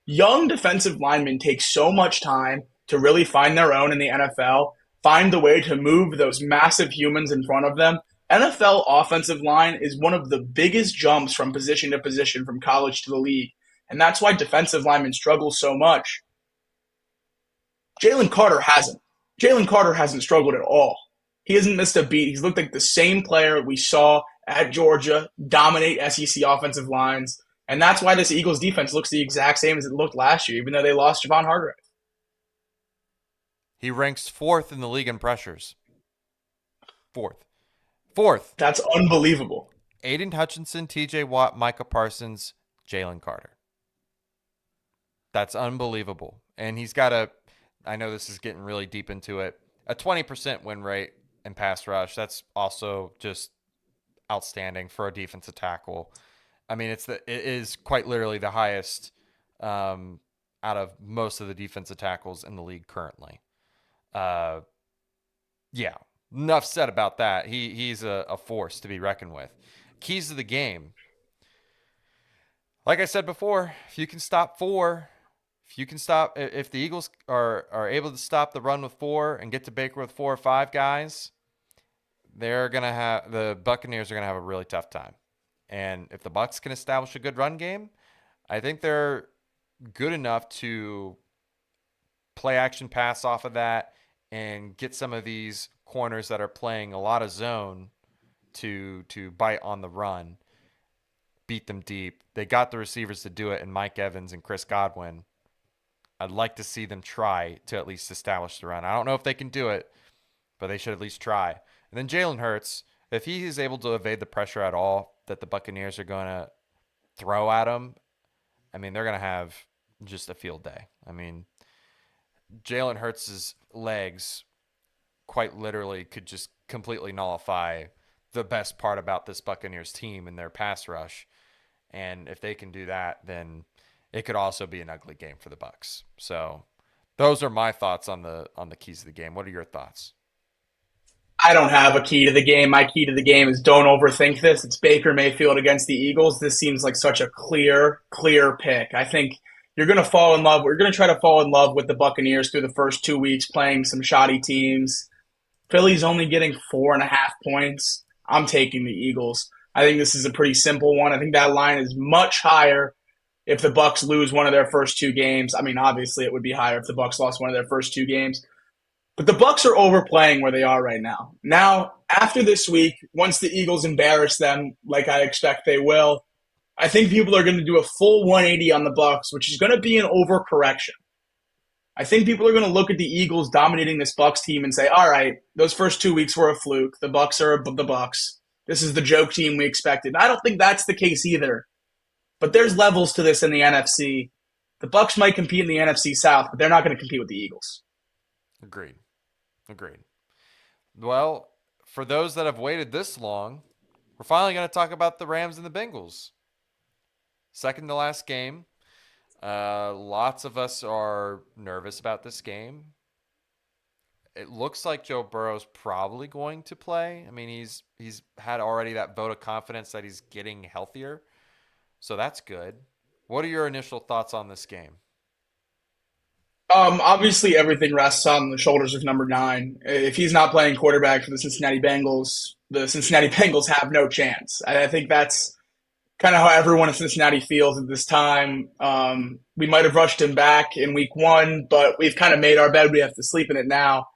Young defensive linemen take so much time to really find their own in the NFL, find the way to move those massive humans in front of them. NFL offensive line is one of the biggest jumps from position to position from college to the league, and that's why defensive linemen struggle so much. Jalen Carter hasn't. Jalen Carter hasn't struggled at all. He hasn't missed a beat. He's looked like the same player we saw at Georgia dominate SEC offensive lines. And that's why this Eagles defense looks the exact same as it looked last year, even though they lost Javon Hargrave. He ranks fourth in the league in pressures. Fourth. Fourth. That's unbelievable. Aiden Hutchinson, TJ Watt, Micah Parsons, Jalen Carter. That's unbelievable. And he's got I know this is getting really deep into it, a 20% win rate in pass rush. That's also just outstanding for a defensive tackle. I mean, it is quite literally the highest out of most of the defensive tackles in the league currently. Yeah, enough said about that. He's a force to be reckoned with. Keys to the game. Like I said before, if you can stop four, if the Eagles are able to stop the run with four and get to Baker with 4 or 5 guys, the Buccaneers are gonna have a really tough time. And if the Bucs can establish a good run game, I think they're good enough to play action pass off of that and get some of these corners that are playing a lot of zone to bite on the run, beat them deep. They got the receivers to do it in Mike Evans and Chris Godwin. I'd like to see them try to at least establish the run. I don't know if they can do it, but they should at least try. And then Jalen Hurts, if he is able to evade the pressure at all that the Buccaneers are going to throw at him, I mean, they're going to have just a field day. I mean, Jalen Hurts' legs quite literally could just completely nullify the best part about this Buccaneers team and their pass rush. And if they can do that, then it could also be an ugly game for the Bucs. So those are my thoughts on the keys of the game. What are your thoughts? I don't have a key to the game. My key to the game is don't overthink this. It's Baker Mayfield against the Eagles. This seems like such a clear pick. I think you're going to fall in love. We're going to try to fall in love with the Buccaneers through the first 2 weeks playing some shoddy teams. Philly's only getting 4.5 points. I'm taking the Eagles. I think this is a pretty simple one. I think that line is much higher if the Bucs lose one of their first 2 games. I mean, obviously it would be higher if the Bucs lost one of their first 2 games. But the Bucs are overplaying where they are right now. Now, after this week, once the Eagles embarrass them, like I expect they will, I think people are going to do a full 180 on the Bucs, which is going to be an overcorrection. I think people are going to look at the Eagles dominating this Bucs team and say, "All right, those first 2 weeks were a fluke. The Bucs are the Bucs. This is the joke team we expected." And I don't think that's the case either. But there's levels to this in the NFC. The Bucs might compete in the NFC South, but they're not going to compete with the Eagles. Agreed. Well, for those that have waited this long, we're finally going to talk about the Rams and the Bengals. Second to last game. Lots of us are nervous about this game. It looks like Joe Burrow's probably going to play. I mean, he's had already that vote of confidence that he's getting healthier. So that's good. What are your initial thoughts on this game? Obviously, everything rests on the shoulders of number nine. If he's not playing quarterback for the Cincinnati Bengals have no chance. I think that's kind of how everyone in Cincinnati feels at this time. We might have rushed him back in week one, but we've kind of made our bed. We have to sleep in it now.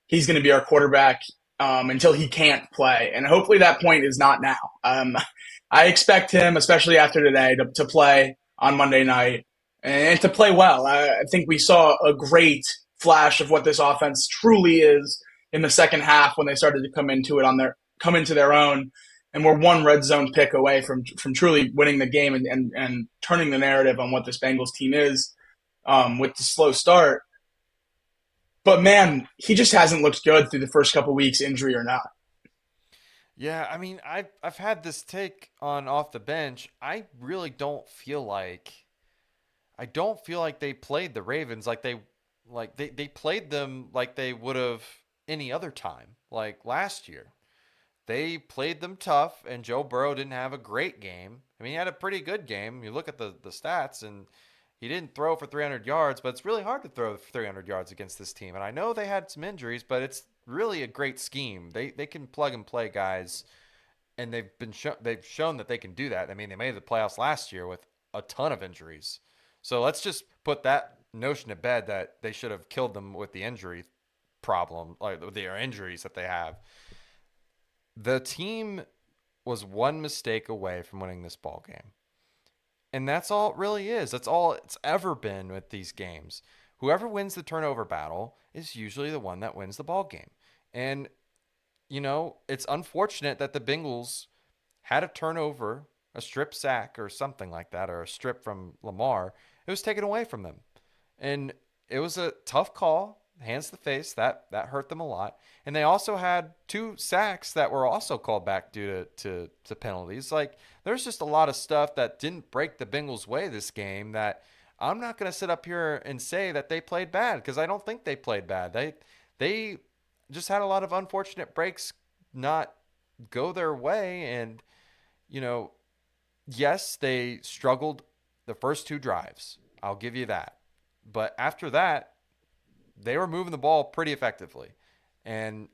He's going to be our quarterback until he can't play. And hopefully that point is not now. I expect him, especially after today, to play on Monday night and to play well. I think we saw a great flash of what this offense truly is in the second half when they started to come into their own, and we're one red zone pick away from truly winning the game and turning the narrative on what this Bengals team is with the slow start. But man, he just hasn't looked good through the first couple weeks, injury or not. Yeah, I mean, I've had this take on off the bench. I don't feel like they played the Ravens they played them like they would have any other time, like last year. They played them tough, and Joe Burrow didn't have a great game. I mean, he had a pretty good game. You look at the stats, and he didn't throw for 300 yards, but it's really hard to throw for 300 yards against this team. And I know they had some injuries, but it's really a great scheme. They can plug and play guys, and they've shown that they can do that. I mean, they made the playoffs last year with a ton of injuries. So let's just put that notion to bed that they should have killed them with the injury problem, like their injuries that they have. The team was one mistake away from winning this ball game. And that's all it really is. That's all it's ever been with these games. Whoever wins the turnover battle is usually the one that wins the ball game. And it's unfortunate that the Bengals had a turnover, a strip sack or something like that, or a strip from Lamar. It was taken away from them. And it was a tough call, hands to the face. That hurt them a lot. And they also had two sacks that were also called back due to penalties. Like, there's just a lot of stuff that didn't break the Bengals' way this game that I'm not going to sit up here and say that they played bad, because I don't think they played bad. They just had a lot of unfortunate breaks not go their way. And, you know, yes, they struggled the first two drives. I'll give you that. But after that, they were moving the ball pretty effectively. And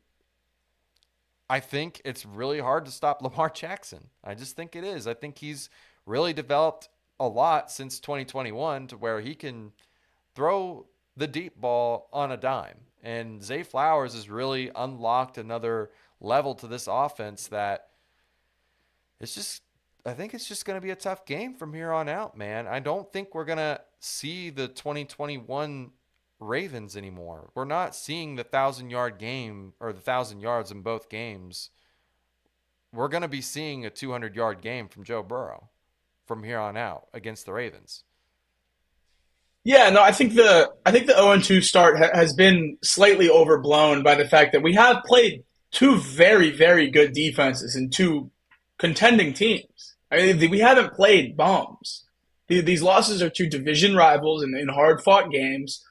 I think it's really hard to stop Lamar Jackson. I just think it is. I think he's really developed a lot since 2021 to where he can throw the deep ball on a dime. And Zay Flowers has really unlocked another level to this offense that it's just, I think it's just going to be a tough game from here on out, man. I don't think we're going to see the 2021 Ravens anymore. We're not seeing the 1,000-yard game or the 1,000 yards in both games. We're going to be seeing a 200-yard game from Joe Burrow from here on out against the Ravens. Yeah, no, I think the 0-2 start has been slightly overblown by the fact that we have played two very very good defenses and two contending teams. I mean, we haven't played bums. These losses are to division rivals in hard fought games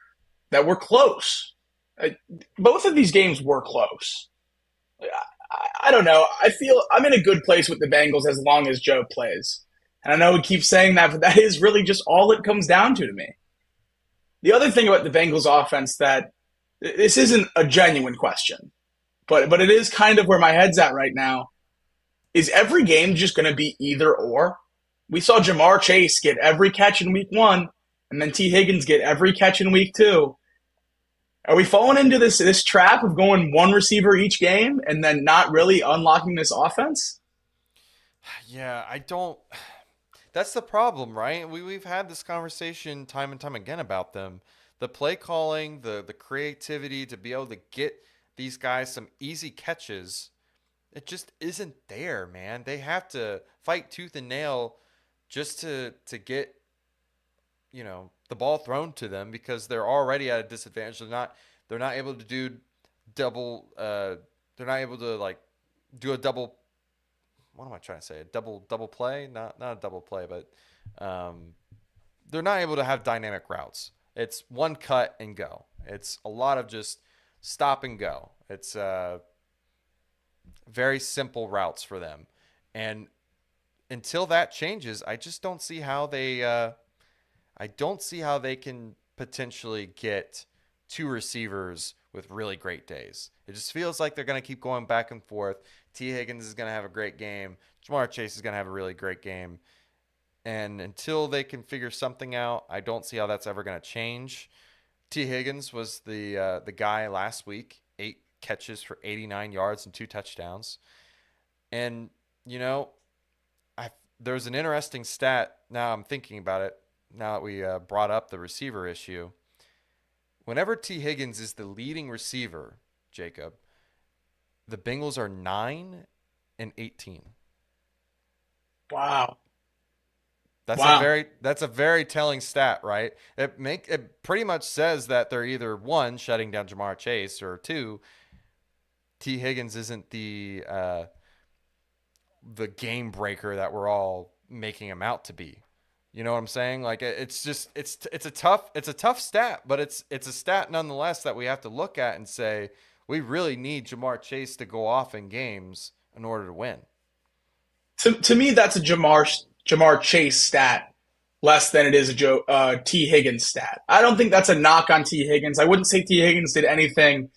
that were close. Uh, Both of these games were close. I don't know. I feel I'm in a good place with the Bengals as long as Joe plays. And I know we keep saying that, but that is really just all it comes down to me. The other thing about the Bengals offense that this isn't a genuine question, but it is kind of where my head's at right now. Is every game just going to be either or? We saw Jamar Chase get every catch in week one, and then T. Higgins get every catch in week two. Are we falling into this trap of going one receiver each game and then not really unlocking this offense? Yeah, I don't. That's the problem, right? We've had this conversation time and time again about them. The play calling, the creativity to be able to get these guys some easy catches, it just isn't there, man. They have to fight tooth and nail just to get the ball thrown to them because they're already at a disadvantage. They're not able to do double. They're not able to like do a double. What am I trying to say? A double play? Not a double play, but they're not able to have dynamic routes. It's one cut and go. It's a lot of just stop and go. It's very simple routes for them, and until that changes, I just don't see how they. I don't see how they can potentially get two receivers with really great days. It just feels like they're going to keep going back and forth. T. Higgins is going to have a great game. Jamar Chase is going to have a really great game. And until they can figure something out, I don't see how that's ever going to change. T. Higgins was the guy last week, 8 catches for 89 yards and 2 touchdowns. And you know, there's an interesting stat. Now I'm thinking about it. Now that we brought up the receiver issue, whenever T. Higgins is the leading receiver, Jacob, the Bengals are 9-18. Wow. That's Wow. a very telling stat, right? It pretty much says that they're either one, shutting down Jamar Chase, or two, T. Higgins isn't the game breaker that we're all making him out to be. You know what I'm saying? Like it's just it's a tough stat, but it's a stat nonetheless that we have to look at and say we really need Jamar Chase to go off in games in order to win. To me, that's a Jamar Chase stat less than it is a T Higgins stat. I don't think that's a knock on T Higgins. I wouldn't say T Higgins did anything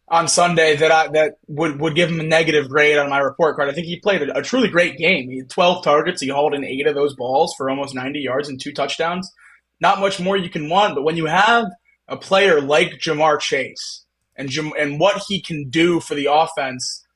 on Sunday that would give him a negative grade on my report card. I think he played a truly great game. He had 12 targets. He hauled in 8 of those balls for almost 90 yards and 2 touchdowns. Not much more you can want, but when you have a player like Jamar Chase and what he can do for the offense,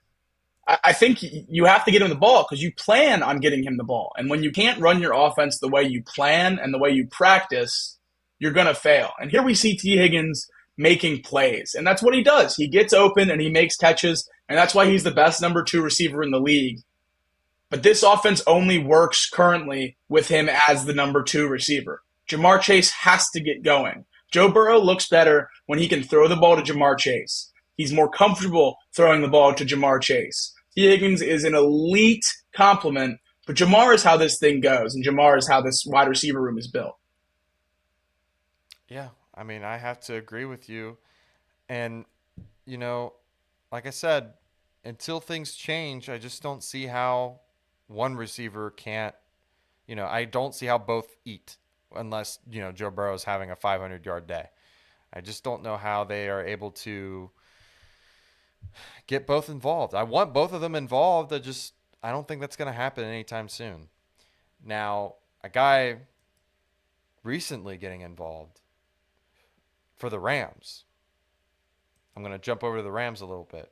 I think you have to get him the ball because you plan on getting him the ball. And when you can't run your offense the way you plan and the way you practice, you're going to fail. And here we see T. Higgins making plays. And that's what he does. He gets open and he makes catches. And that's why he's the best number 2 receiver in the league. But this offense only works currently with him as the number 2 receiver. Jamar Chase has to get going. Joe Burrow looks better when he can throw the ball to Jamar Chase. He's more comfortable throwing the ball to Jamar Chase. T. Higgins is an elite complement, but Jamar is how this thing goes, and Jamar is how this wide receiver room is built. Yeah, I mean, I have to agree with you. And, you know, like I said, until things change, I just don't see how one receiver can't, I don't see how both eat unless, Joe Burrow is having a 500-yard day. I just don't know how they are able to get both involved. I want both of them involved. I don't think that's going to happen anytime soon. Now, a guy recently getting involved for the Rams. I'm going to jump over to the Rams a little bit.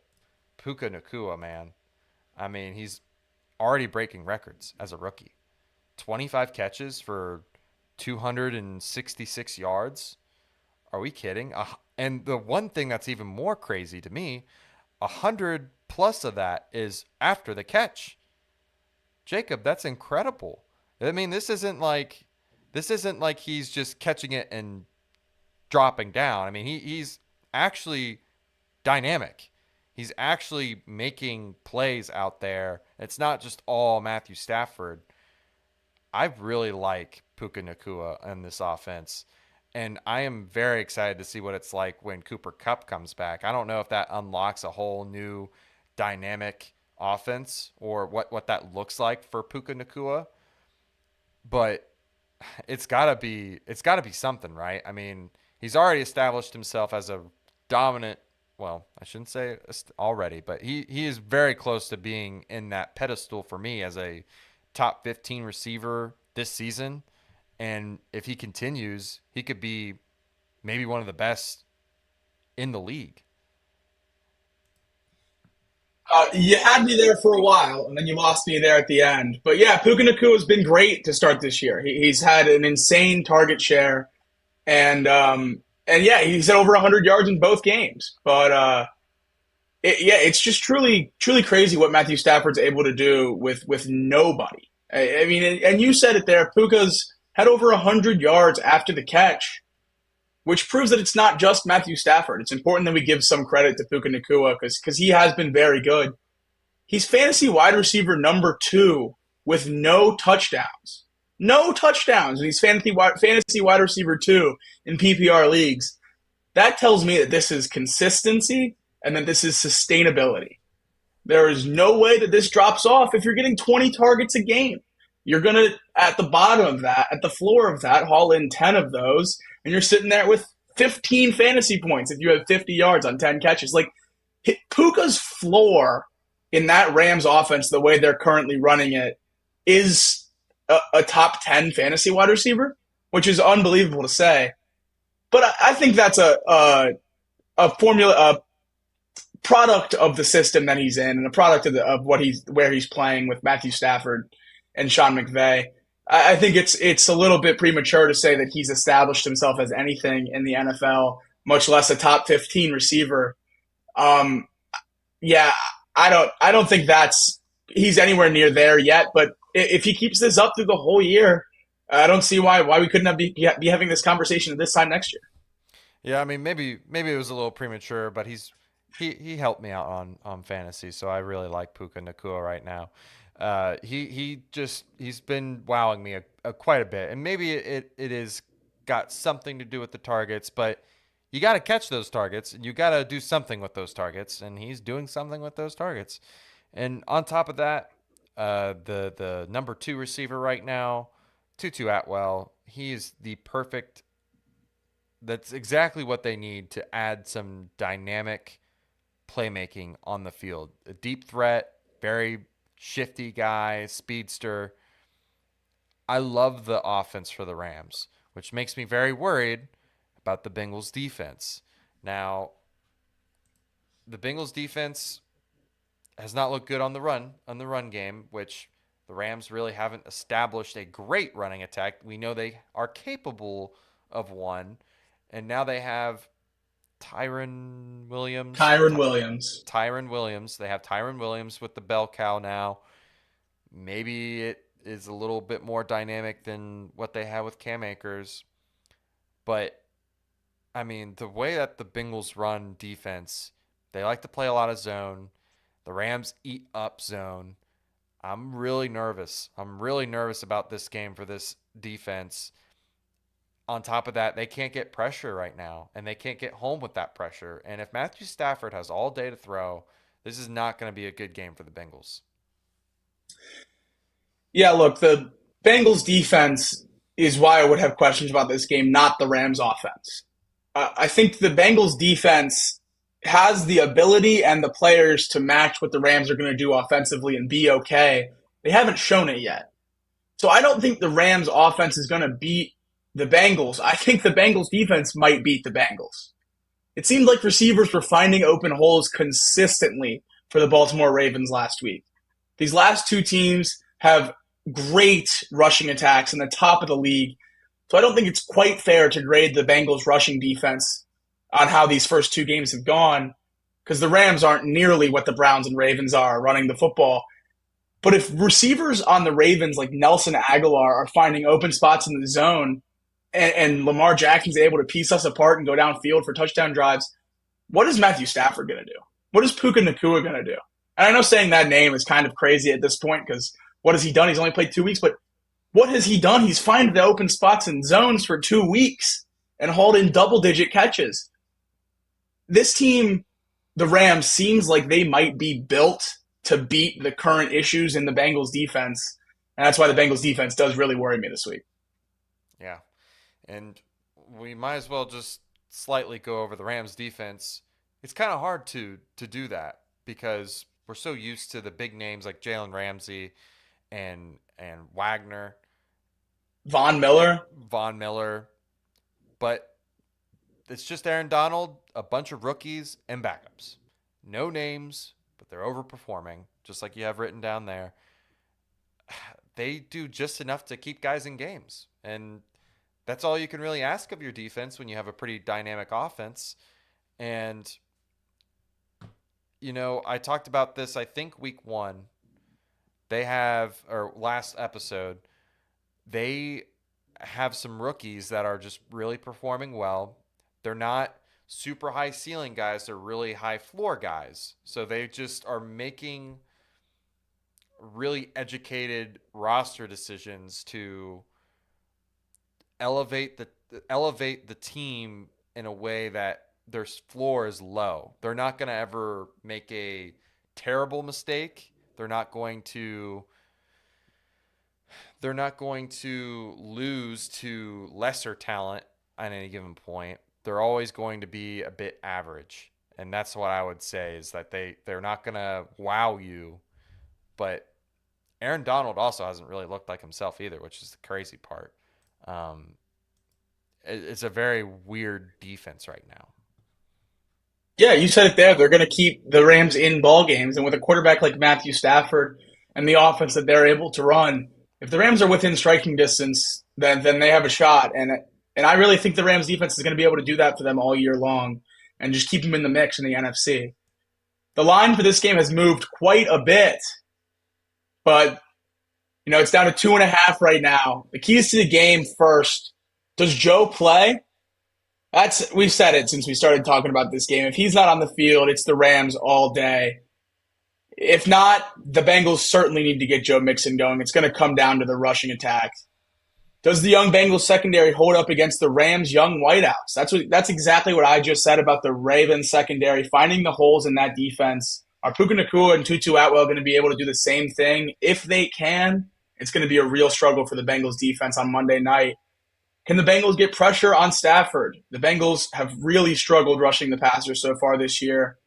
Puka Nacua, man. I mean, he's already breaking records as a rookie. 25 catches for 266 yards. Are we kidding? And the one thing that's even more crazy to me, 100 plus of that is after the catch. Jacob, that's incredible. I mean, this isn't like he's just catching it and dropping down. I mean, he's actually dynamic. He's actually making plays out there. It's not just all Matthew Stafford. I really like Puka Nacua in this offense. And I am very excited to see what it's like when Cooper Kupp comes back. I don't know if that unlocks a whole new dynamic offense or what that looks like for Puka Nacua. But it's gotta be something, right? I mean, he's already established himself as a dominant, well, I shouldn't say already, but he is very close to being in that pedestal for me as a top 15 receiver this season. And if he continues, he could be maybe one of the best in the league. You had me there for a while, and then you lost me there at the end. But yeah, Puka Nacua has been great to start this year. He's had an insane target share, and yeah, he's had over 100 yards in both games. But it's just truly crazy what Matthew Stafford's able to do with nobody. I mean, and you said it there. Puka's had over 100 yards after the catch, which proves that it's not just Matthew Stafford. It's important that we give some credit to Puka Nacua because he has been very good. He's fantasy wide receiver number 2 with no touchdowns. No touchdowns. And he's fantasy wide receiver 2 in PPR leagues. That tells me that this is consistency and that this is sustainability. There is no way that this drops off if you're getting 20 targets a game. you're going to, at the bottom of that, at the floor of that, haul in 10 of those, and you're sitting there with 15 fantasy points if you have 50 yards on 10 catches. Like, Puka's floor in that Rams offense, the way they're currently running it, is a top 10 fantasy wide receiver, which is unbelievable to say. But I think that's a formula, a product of the system that he's in, and a product of what where he's playing with Matthew Stafford and Sean McVay. I think it's a little bit premature to say that he's established himself as anything in the NFL, much less a top 15 receiver. Um, yeah, I don't think he's anywhere near there yet. But if he keeps this up through the whole year, I don't see why we couldn't be having this conversation at this time next year. Yeah, I mean maybe it was a little premature, but he helped me out on fantasy, so I really like Puka Nacua right now. He's been wowing me quite a bit, and maybe it is got something to do with the targets, but you got to catch those targets, and you got to do something with those targets, and he's doing something with those targets. And on top of that, the number 2 receiver right now, Tutu Atwell, he's the perfect. That's exactly what they need to add some dynamic playmaking on the field. A deep threat, very shifty guy, speedster. I love the offense for the Rams, which makes me very worried about the Bengals defense. Now, the Bengals defense has not looked good on the run game, which the Rams really haven't established a great running attack. We know they are capable of one, and now they have Tyron Williams. Kyron Williams. Tyron Williams. They have Tyron Williams with the bell cow now. Maybe it is a little bit more dynamic than what they have with Cam Akers. But, I mean, the way that the Bengals run defense, they like to play a lot of zone. The Rams eat up zone. I'm really nervous. I'm really nervous about this game for this defense. On top of that, they can't get pressure right now, and they can't get home with that pressure. And if Matthew Stafford has all day to throw, this is not going to be a good game for the Bengals. Yeah, look, the Bengals defense is why I would have questions about this game, not the Rams offense. I think the Bengals defense has the ability and the players to match what the Rams are going to do offensively and be okay. They haven't shown it yet. So I don't think the Rams offense is going to beat the Bengals. I think the Bengals defense might beat the Bengals. It seemed like receivers were finding open holes consistently for the Baltimore Ravens last week. These last two teams have great rushing attacks in the top of the league. So I don't think it's quite fair to grade the Bengals rushing defense on how these first two games have gone, because the Rams aren't nearly what the Browns and Ravens are running the football. But if receivers on the Ravens like Nelson Aguilar are finding open spots in the zone, and Lamar Jackson's able to piece us apart and go downfield for touchdown drives, what is Matthew Stafford going to do? What is Puka Nacua going to do? And I know saying that name is kind of crazy at this point because what has he done? He's only played 2 weeks, but what has he done? He's found the open spots in zones for 2 weeks and hauled in double-digit catches. This team, the Rams, seems like they might be built to beat the current issues in the Bengals defense, and that's why the Bengals defense does really worry me this week. Yeah. And we might as well just slightly go over the Rams defense. It's kind of hard to do that because we're so used to the big names like Jalen Ramsey and Wagner. Von Miller. But it's just Aaron Donald, a bunch of rookies, and backups. No names, but they're overperforming, just like you have written down there. They do just enough to keep guys in games. And that's all you can really ask of your defense when you have a pretty dynamic offense. And, I talked about this, I think, week 1. Last episode, they have some rookies that are just really performing well. They're not super high ceiling guys. They're really high floor guys. So they just are making really educated roster decisions to elevate the team in a way that their floor is low. They're not going to ever make a terrible mistake. They're they're not going to lose to lesser talent at any given point. They're always going to be a bit average. And that's what I would say is that they're not going to wow you. But Aaron Donald also hasn't really looked like himself either, which is the crazy part. Um, it's a very weird defense right now. Yeah, you said it there. They're going to keep the Rams in ball games, and with a quarterback like Matthew Stafford and the offense that they're able to run, if the Rams are within striking distance, then they have a shot. And I really think the Rams defense is going to be able to do that for them all year long, and just keep them in the mix in the NFC. The line for this game has moved quite a bit, but it's down to 2.5 right now. The keys to the game first. Does Joe play? We've said it since we started talking about this game. If he's not on the field, it's the Rams all day. If not, the Bengals certainly need to get Joe Mixon going. It's going to come down to the rushing attack. Does the young Bengals secondary hold up against the Rams' young wideouts? That's exactly what I just said about the Ravens secondary, finding the holes in that defense. Are Puka Nacua and Tutu Atwell going to be able to do the same thing? If they can, it's going to be a real struggle for the Bengals defense on Monday night. Can the Bengals get pressure on Stafford? The Bengals have really struggled rushing the passer so far this year.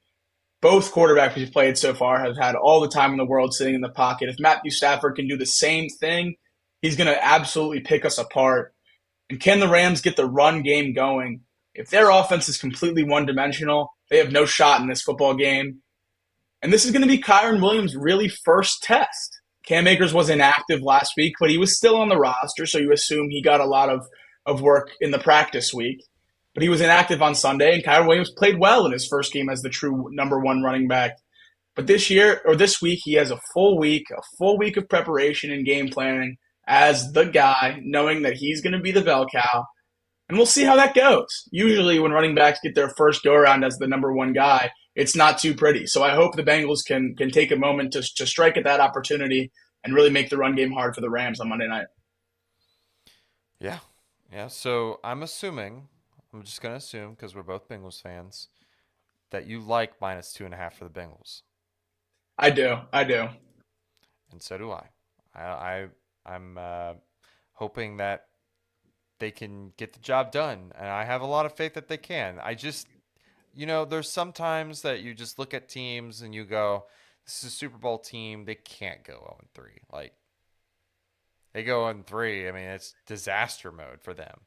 Both quarterbacks who've played so far have had all the time in the world sitting in the pocket. If Matthew Stafford can do the same thing, he's going to absolutely pick us apart. And can the Rams get the run game going? If their offense is completely one-dimensional, they have no shot in this football game. And this is going to be Kyren Williams' really first test. Cam Akers was inactive last week, but he was still on the roster, so you assume he got a lot of work in the practice week. But he was inactive on Sunday, and Kyren Williams played well in his first game as the true number one running back. But this week, he has a full week of preparation and game planning as the guy, knowing that he's going to be the bell cow. And we'll see how that goes. Usually when running backs get their first go-around as the number one guy, it's not too pretty. So I hope the Bengals can take a moment to strike at that opportunity and really make the run game hard for the Rams on Monday night. Yeah. Yeah, so I'm just going to assume, because we're both Bengals fans, that you like -2.5 for the Bengals. I do. And so do I. I'm hoping that they can get the job done, and I have a lot of faith that they can. I just, there's sometimes that you just look at teams and you go, this is a Super Bowl team, they can't go 0-3. Like, they go 0-3, I mean, it's disaster mode for them.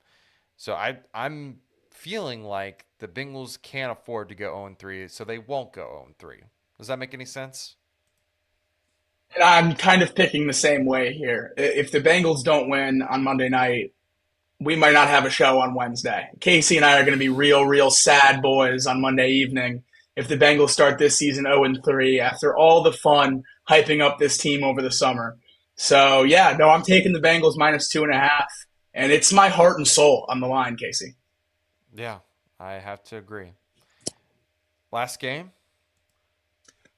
So I'm feeling like the Bengals can't afford to go 0-3, so they won't go 0-3. Does that make any sense? And I'm kind of picking the same way here. If the Bengals don't win on Monday night, we might not have a show on Wednesday. Casey and I are going to be real sad boys on Monday evening if the Bengals start this season 0-3 after all the fun hyping up this team over the summer. So, yeah, no, I'm taking the Bengals -2.5, and it's my heart and soul on the line, Casey. Yeah, I have to agree. Last game?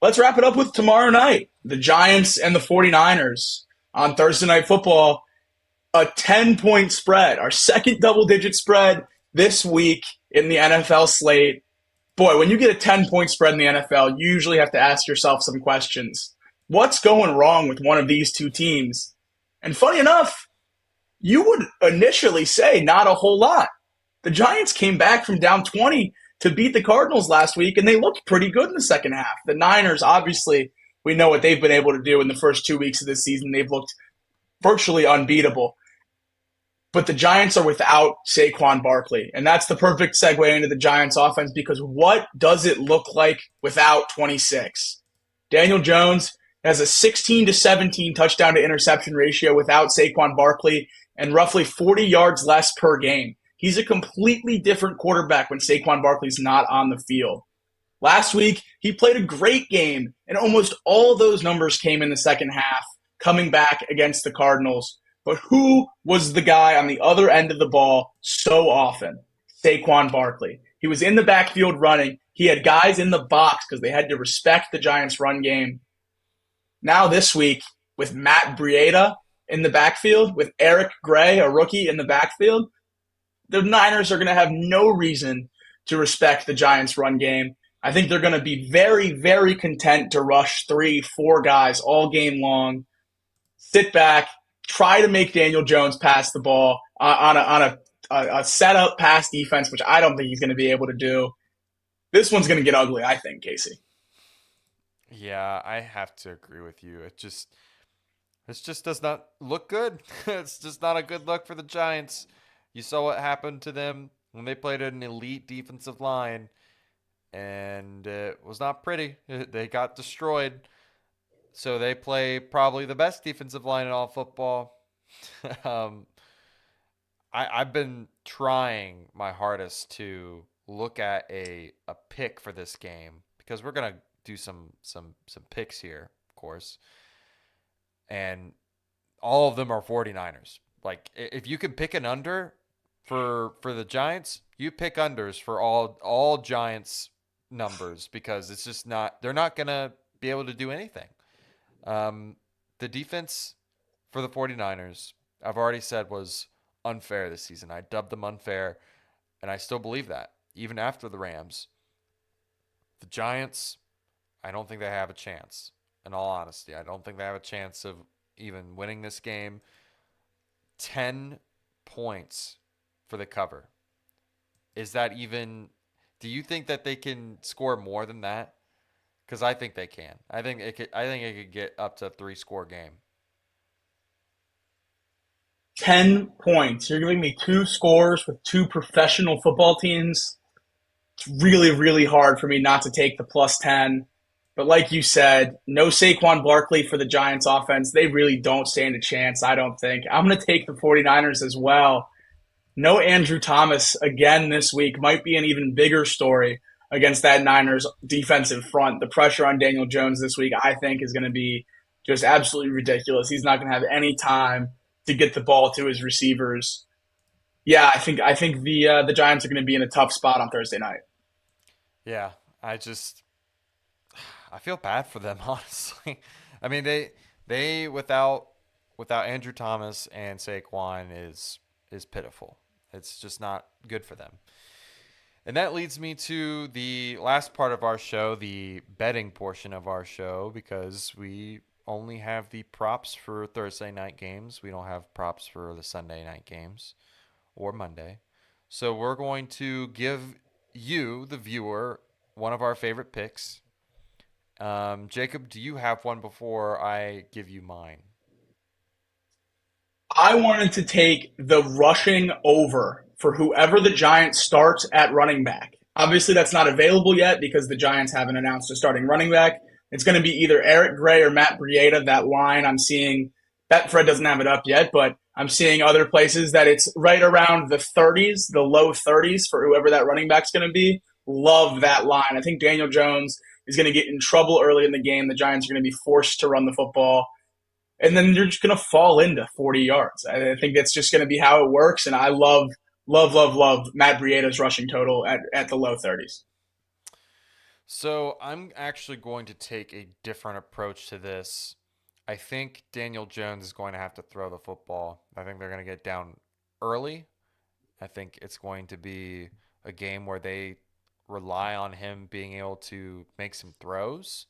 Let's wrap it up with tomorrow night. The Giants and the 49ers on Thursday Night Football. A 10-point spread, our second double-digit spread this week in the NFL slate. Boy, when you get a 10-point spread in the NFL, you usually have to ask yourself some questions. What's going wrong with one of these two teams? And funny enough, you would initially say not a whole lot. The Giants came back from down 20 to beat the Cardinals last week, and they looked pretty good in the second half. The Niners, obviously, we know what they've been able to do in the first 2 weeks of this season. They've looked virtually unbeatable. But the Giants are without Saquon Barkley, and that's the perfect segue into the Giants offense, because what does it look like without 26? Daniel Jones has a 16-17 touchdown to interception ratio without Saquon Barkley and roughly 40 yards less per game. He's a completely different quarterback when Saquon Barkley's not on the field. Last week, he played a great game, and almost all those numbers came in the second half, coming back against the Cardinals. But who was the guy on the other end of the ball so often? Saquon Barkley. He was in the backfield running. He had guys in the box because they had to respect the Giants' run game. Now this week, with Matt Breida in the backfield, with Eric Gray, a rookie, in the backfield, the Niners are going to have no reason to respect the Giants' run game. I think they're going to be very, very content to rush 3-4 guys all game long. Sit back, try to make Daniel Jones pass the ball on a setup pass defense, which I don't think he's going to be able to do. This one's going to get ugly, I think, Casey. Yeah, I have to agree with you. It just does not look good. It's just not a good look for the Giants. You saw what happened to them when they played an elite defensive line, and it was not pretty. They got destroyed. So they play probably the best defensive line in all football. um, I've been trying my hardest to look at a pick for this game because we're gonna do some picks here, of course, and all of them are 49ers. Like if you can pick an under for the Giants, you pick unders for all Giants numbers because it's just not they're not gonna be able to do anything. The defense for the 49ers, I've already said, was unfair this season. I dubbed them unfair, and I still believe that, even after the Rams. The Giants, I don't think they have a chance, in all honesty. I don't think they have a chance of even winning this game. 10 points for the cover. Is that even... Do you think that they can score more than that? Because I think they can. I think it could get up to a 3-score game. 10 points. You're giving me two scores with two professional football teams. It's really, really hard for me not to take the plus 10. But like you said, no Saquon Barkley for the Giants offense. They really don't stand a chance, I don't think. I'm going to take the 49ers as well. No Andrew Thomas again this week might be an even bigger story against that Niners defensive front. The pressure on Daniel Jones this week, I think, is going to be just absolutely ridiculous. He's not going to have any time to get the ball to his receivers. Yeah, I think the Giants are going to be in a tough spot on Thursday night. Yeah, I feel bad for them, honestly. I mean, they without Andrew Thomas and Saquon is pitiful. It's just not good for them. And that leads me to the last part of our show, the betting portion of our show, because we only have the props for Thursday night games. We don't have props for the Sunday night games or Monday. So we're going to give you, the viewer, one of our favorite picks. Jacob, do you have one before I give you mine? I wanted to take the rushing over for whoever the Giants starts at running back. Obviously, that's not available yet because the Giants haven't announced a starting running back. It's going to be either Eric Gray or Matt Breida. That line I'm seeing, Betfred doesn't have it up yet, but I'm seeing other places that it's right around the 30s, the low 30s for whoever that running back's going to be. Love that line. I think Daniel Jones is going to get in trouble early in the game. The Giants are going to be forced to run the football. And then you're just going to fall into 40 yards. I think that's just going to be how it works. And I love Matt Breida's rushing total at the low 30s. So I'm actually going to take a different approach to this. I think Daniel Jones is going to have to throw the football. I think they're going to get down early. I think it's going to be a game where they rely on him being able to make some throws.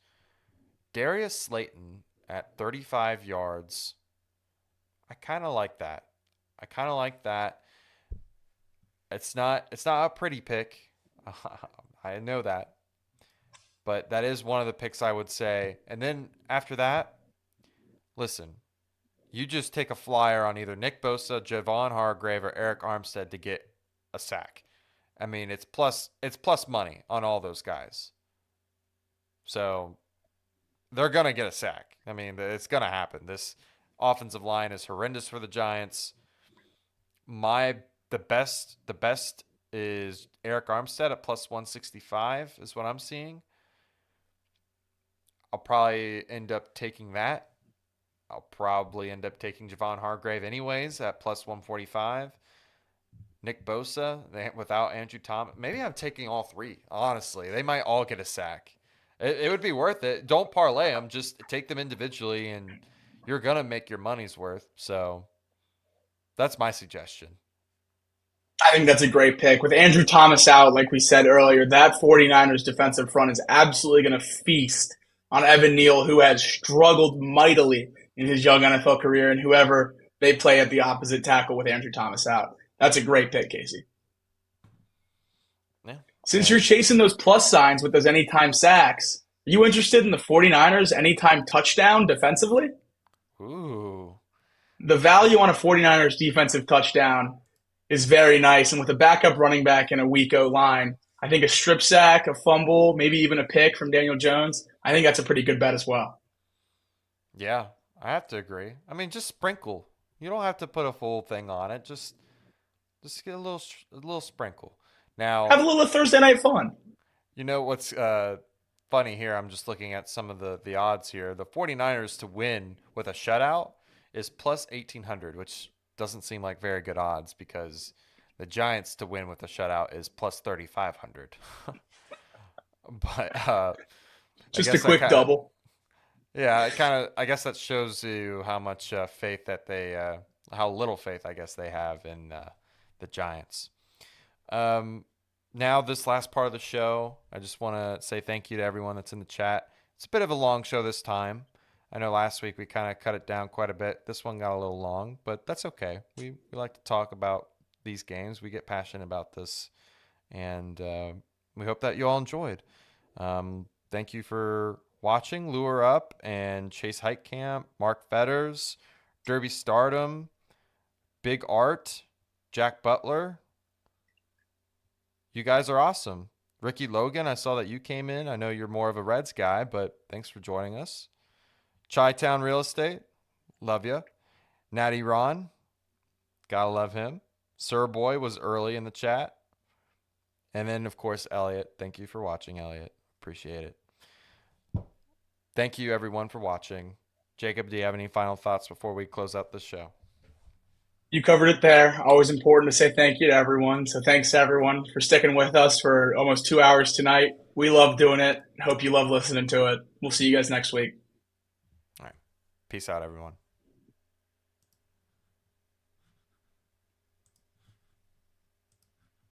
Darius Slayton at 35 yards. I kind of like that. It's not a pretty pick. I know that. But that is one of the picks I would say. And then after that, listen, you just take a flyer on either Nick Bosa, Javon Hargrave, or Eric Armstead to get a sack. I mean, it's plus money on all those guys. So they're going to get a sack. I mean, it's going to happen. This offensive line is horrendous for the Giants. The best is Eric Armstead at plus 165 is what I'm seeing. I'll probably end up taking that. I'll probably end up taking Javon Hargrave anyways at plus 145. Nick Bosa without Andrew Thomas. Maybe I'm taking all three, honestly. They might all get a sack. It would be worth it. Don't parlay them. Just take them individually, and you're going to make your money's worth. So that's my suggestion. I think that's a great pick. With Andrew Thomas out, like we said earlier, that 49ers defensive front is absolutely going to feast on Evan Neal, who has struggled mightily in his young NFL career, and whoever they play at the opposite tackle with Andrew Thomas out. That's a great pick, Casey. Yeah. Since you're And chasing those plus signs with those anytime sacks, are you interested in the 49ers anytime touchdown defensively? ooh. The value on a 49ers defensive touchdown is very nice. And with a backup running back and a weak O line, I think a strip sack, a fumble, maybe even a pick from Daniel Jones, I think that's a pretty good bet as well. Yeah, I have to agree. I mean, just sprinkle. You don't have to put a full thing on it. Just get a little sprinkle. Have Now, a little Thursday night fun. you know what's funny here? I'm just looking at some of the odds here. The 49ers to win with a shutout is plus 1800, which doesn't seem like very good odds because the Giants to win with a shutout is plus 3500. But I Just a guess that quick kind of double. yeah, it kind of I guess that shows you how much faith that they how little faith I guess they have in the Giants. Um, Now, this last part of the show, I just want to say thank you to everyone that's in the chat. It's a bit of a long show this time. I know last week we kind of cut it down quite a bit. This one got a little long, but that's okay. We like to talk about these games. We get passionate about this, and we hope that you all enjoyed. Thank you for watching Lure Up and Chase Hike Camp, Mark Fetters, Derby Stardom, Big Art, Jack Butler. You guys are awesome. Ricky Logan, I saw that you came in. I know you're more of a Reds guy, but thanks for joining us. Chi-Town Real Estate, love you. Natty Ron, gotta love him. Sir Boy was early in the chat. And then, of course, Elliot. Thank you for watching, Elliot. Appreciate it. Thank you, everyone, for watching. Jacob, do you have any final thoughts before we close out this show? You covered it there. Always important to say thank you to everyone. So thanks to everyone for sticking with us for almost 2 hours tonight. We love doing it. Hope you love listening to it. We'll see you guys next week. All right. Peace out, everyone.